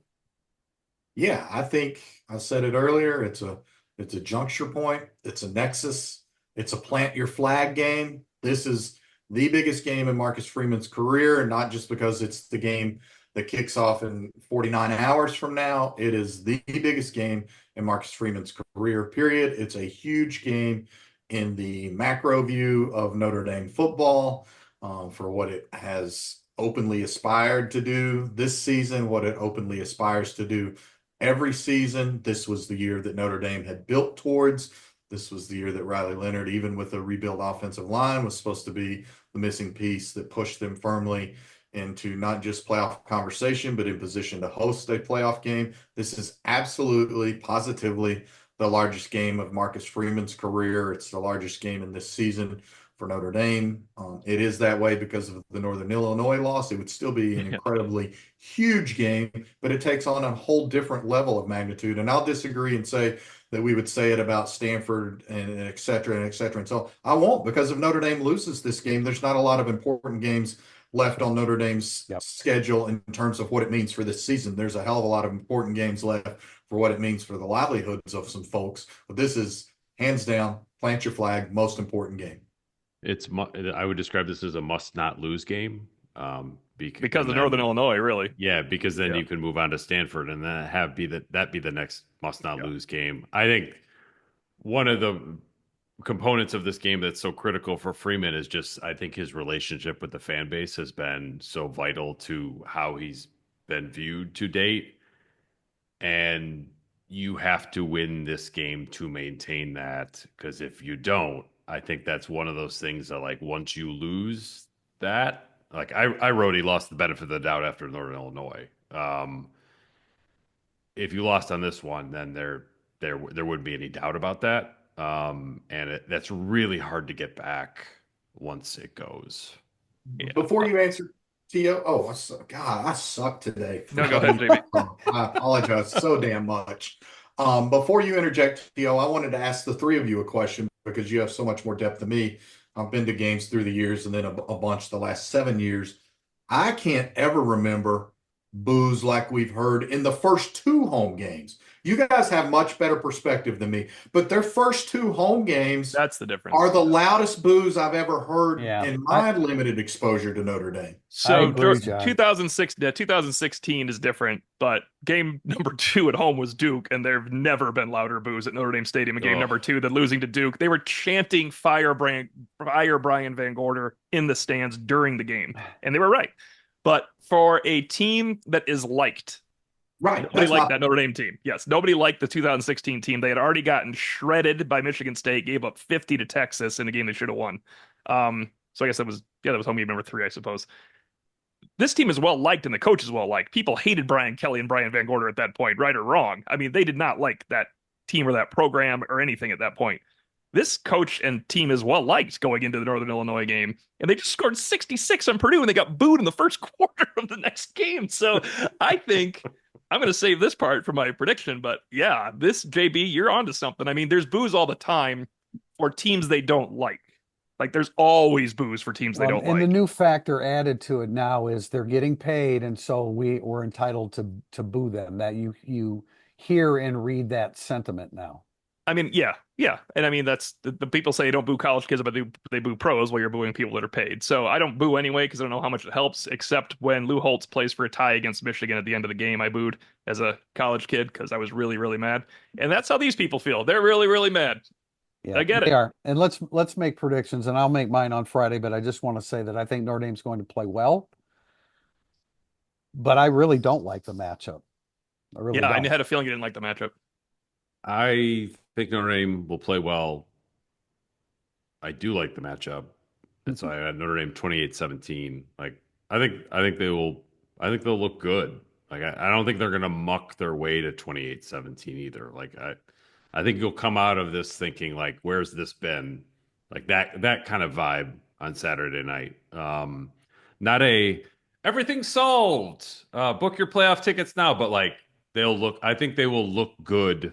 Speaker 3: Yeah, I think I said it earlier. It's a juncture point. It's a nexus. It's a plant your flag game. This is the biggest game in Marcus Freeman's career, and not just because it's the game that kicks off in 49 hours from now. It is the biggest game in Marcus Freeman's career, period. It's a huge game in the macro view of Notre Dame football, for what it has openly aspired to do this season, what it openly aspires to do every season. This was the year that Notre Dame had built towards. This was the year that Riley Leonard, even with a rebuilt offensive line, was supposed to be the missing piece that pushed them firmly into not just playoff conversation, but in position to host a playoff game. This is absolutely, positively the largest game of Marcus Freeman's career. It's the largest game in this season for Notre Dame. It is that way because of the Northern Illinois loss. It would still be an incredibly huge game, but it takes on a whole different level of magnitude. And I'll disagree and say that we would say it about Stanford and et cetera and et cetera. And so I won't, because if Notre Dame loses this game, there's not a lot of important games left on Notre Dame's schedule in terms of what it means for this season. There's a hell of a lot of important games left for what it means for the livelihoods of some folks. But this is hands down, plant your flag, most important game.
Speaker 4: I would describe this as a must not lose game.
Speaker 2: Because of Northern Illinois, really.
Speaker 4: Yeah, because then you can move on to Stanford and then that be the next must not lose game. I think one of the components of this game that's so critical for Freeman is just, I think his relationship with the fan base has been so vital to how he's been viewed to date. And you have to win this game to maintain that, because if you don't, I think that's one of those things that, like, once you lose that, like I wrote he lost the benefit of the doubt after Northern Illinois. If you lost on this one, then there wouldn't be any doubt about that. And that's really hard to get back once it goes.
Speaker 3: Yeah. Before you answer, Tio, God, I suck today.
Speaker 2: No, go ahead, JB.
Speaker 3: I apologize so damn much. Before you interject, Tio, I wanted to ask the three of you a question because you have so much more depth than me. I've been to games through the years and then a bunch the last 7 years. I can't ever remember boos like we've heard in the first two home games. You guys have much better perspective than me, but their first two home games,
Speaker 2: that's the difference,
Speaker 3: are the loudest boos I've ever heard in my limited exposure to Notre Dame.
Speaker 2: So 2016 is different, but game number 2 at home was Duke, and there have never been louder boos at Notre Dame Stadium in game number 2 than losing to Duke. They were chanting fire Brian Van Gorder in the stands during the game, and they were right. But for a team that is liked, nobody liked that Notre Dame team. Yes, nobody liked the 2016 team. They had already gotten shredded by Michigan State, gave up 50 to Texas in a game they should have won. So I guess that was home game number 3, I suppose. This team is well liked, and the coach is well liked. People hated Brian Kelly and Brian Van Gorder at that point, right or wrong. I mean, they did not like that team or that program or anything at that point. This coach and team is well liked going into the Northern Illinois game, and they just scored 66 on Purdue, and they got booed in the first quarter of the next game. So I think I'm going to save this part for my prediction, but yeah, this, JB, you're onto something. I mean, there's boos all the time for teams they don't like. Like, there's always boos for teams they don't like.
Speaker 1: And the new factor added to it now is they're getting paid, and so we're entitled to boo them. That you hear and read that sentiment now.
Speaker 2: I mean, yeah. And I mean, that's the people say don't boo college kids, but they boo pros while you're booing people that are paid. So I don't boo anyway because I don't know how much it helps, except when Lou Holtz plays for a tie against Michigan at the end of the game. I booed as a college kid because I was really, really mad. And that's how these people feel. They're really, really mad.
Speaker 1: Yeah,
Speaker 2: I get it.
Speaker 1: They are. And let's make predictions, and I'll make mine on Friday, but I just want to say that I think Notre Dame's going to play well. But I really don't like the matchup. I
Speaker 2: had a feeling you didn't like the matchup.
Speaker 4: I think Notre Dame will play well. I do like the matchup. And so I had Notre Dame 28-17. Like, I think they'll look good. Like, I don't think they're going to muck their way to 28-17 either. Like, I think you'll come out of this thinking, like, where's this been? Like that kind of vibe on Saturday night. Not everything's solved. Book your playoff tickets now, but like I think they will look good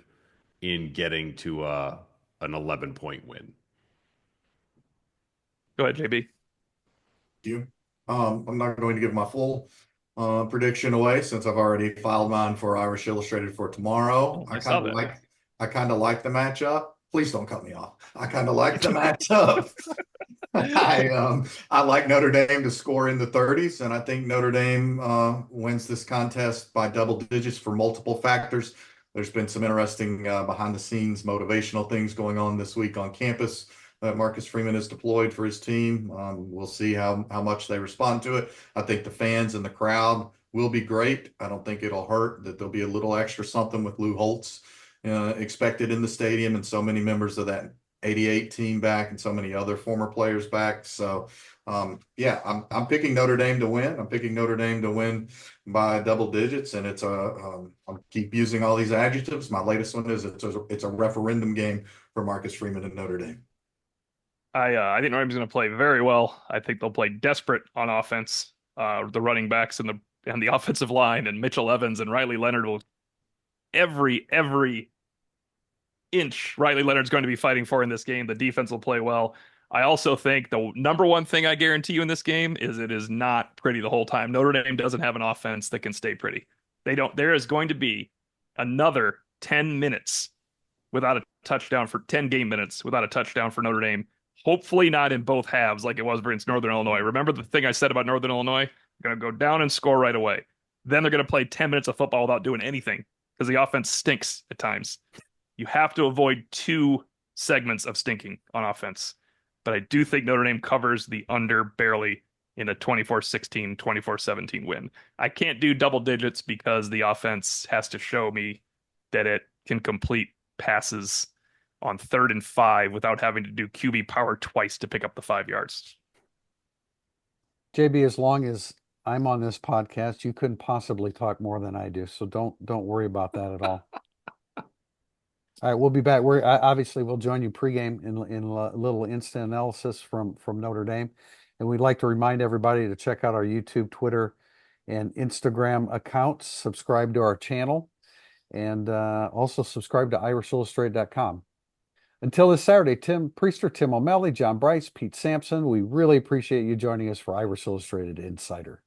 Speaker 4: in getting to an 11-point win.
Speaker 2: Go ahead, JB.
Speaker 3: I'm not going to give my full prediction away since I've already filed mine for Irish Illustrated for tomorrow. I kind of like the matchup. Please don't cut me off. I kind of like the matchup. I like Notre Dame to score in the 30s, and I think Notre Dame wins this contest by double digits for multiple factors. There's been some interesting behind-the-scenes motivational things going on this week on campus that Marcus Freeman has deployed for his team. We'll see how much they respond to it. I think the fans and the crowd will be great. I don't think it'll hurt that there'll be a little extra something with Lou Holtz expected in the stadium and so many members of that 88 team back and so many other former players back. So, I'm picking Notre Dame to win. I'm picking Notre Dame to win by double digits, and it's I'll keep using all these adjectives. My latest one is it's a referendum game for Marcus Freeman and Notre Dame.
Speaker 2: I think Notre Dame's going to play very well. I think they'll play desperate on offense. The running backs and the offensive line and Mitchell Evans and Riley Leonard will every inch Riley Leonard's going to be fighting for in this game. The defense will play well. I also think the number one thing I guarantee you in this game is it is not pretty the whole time. Notre Dame doesn't have an offense that can stay pretty. They don't. There is going to be another 10 minutes without a touchdown for 10 game minutes without a touchdown for Notre Dame. Hopefully not in both halves like it was against Northern Illinois. Remember the thing I said about Northern Illinois? They're going to go down and score right away. Then they're going to play 10 minutes of football without doing anything because the offense stinks at times. You have to avoid 2 segments of stinking on offense. But I do think Notre Dame covers the under barely in a 24-16, 24-17 win. I can't do double digits because the offense has to show me that it can complete passes on 3rd and 5 without having to do QB power twice to pick up the 5 yards.
Speaker 1: JB, as long as I'm on this podcast, you couldn't possibly talk more than I do. So don't worry about that at all. All right, we'll be back. Obviously we'll join you pregame in a little instant analysis from Notre Dame, and we'd like to remind everybody to check out our YouTube, Twitter, and Instagram accounts. Subscribe to our channel, and also subscribe to IrishIllustrated.com. Until this Saturday, Tim Priester, Tim O'Malley, John Bryce, Pete Sampson. We really appreciate you joining us for Irish Illustrated Insider.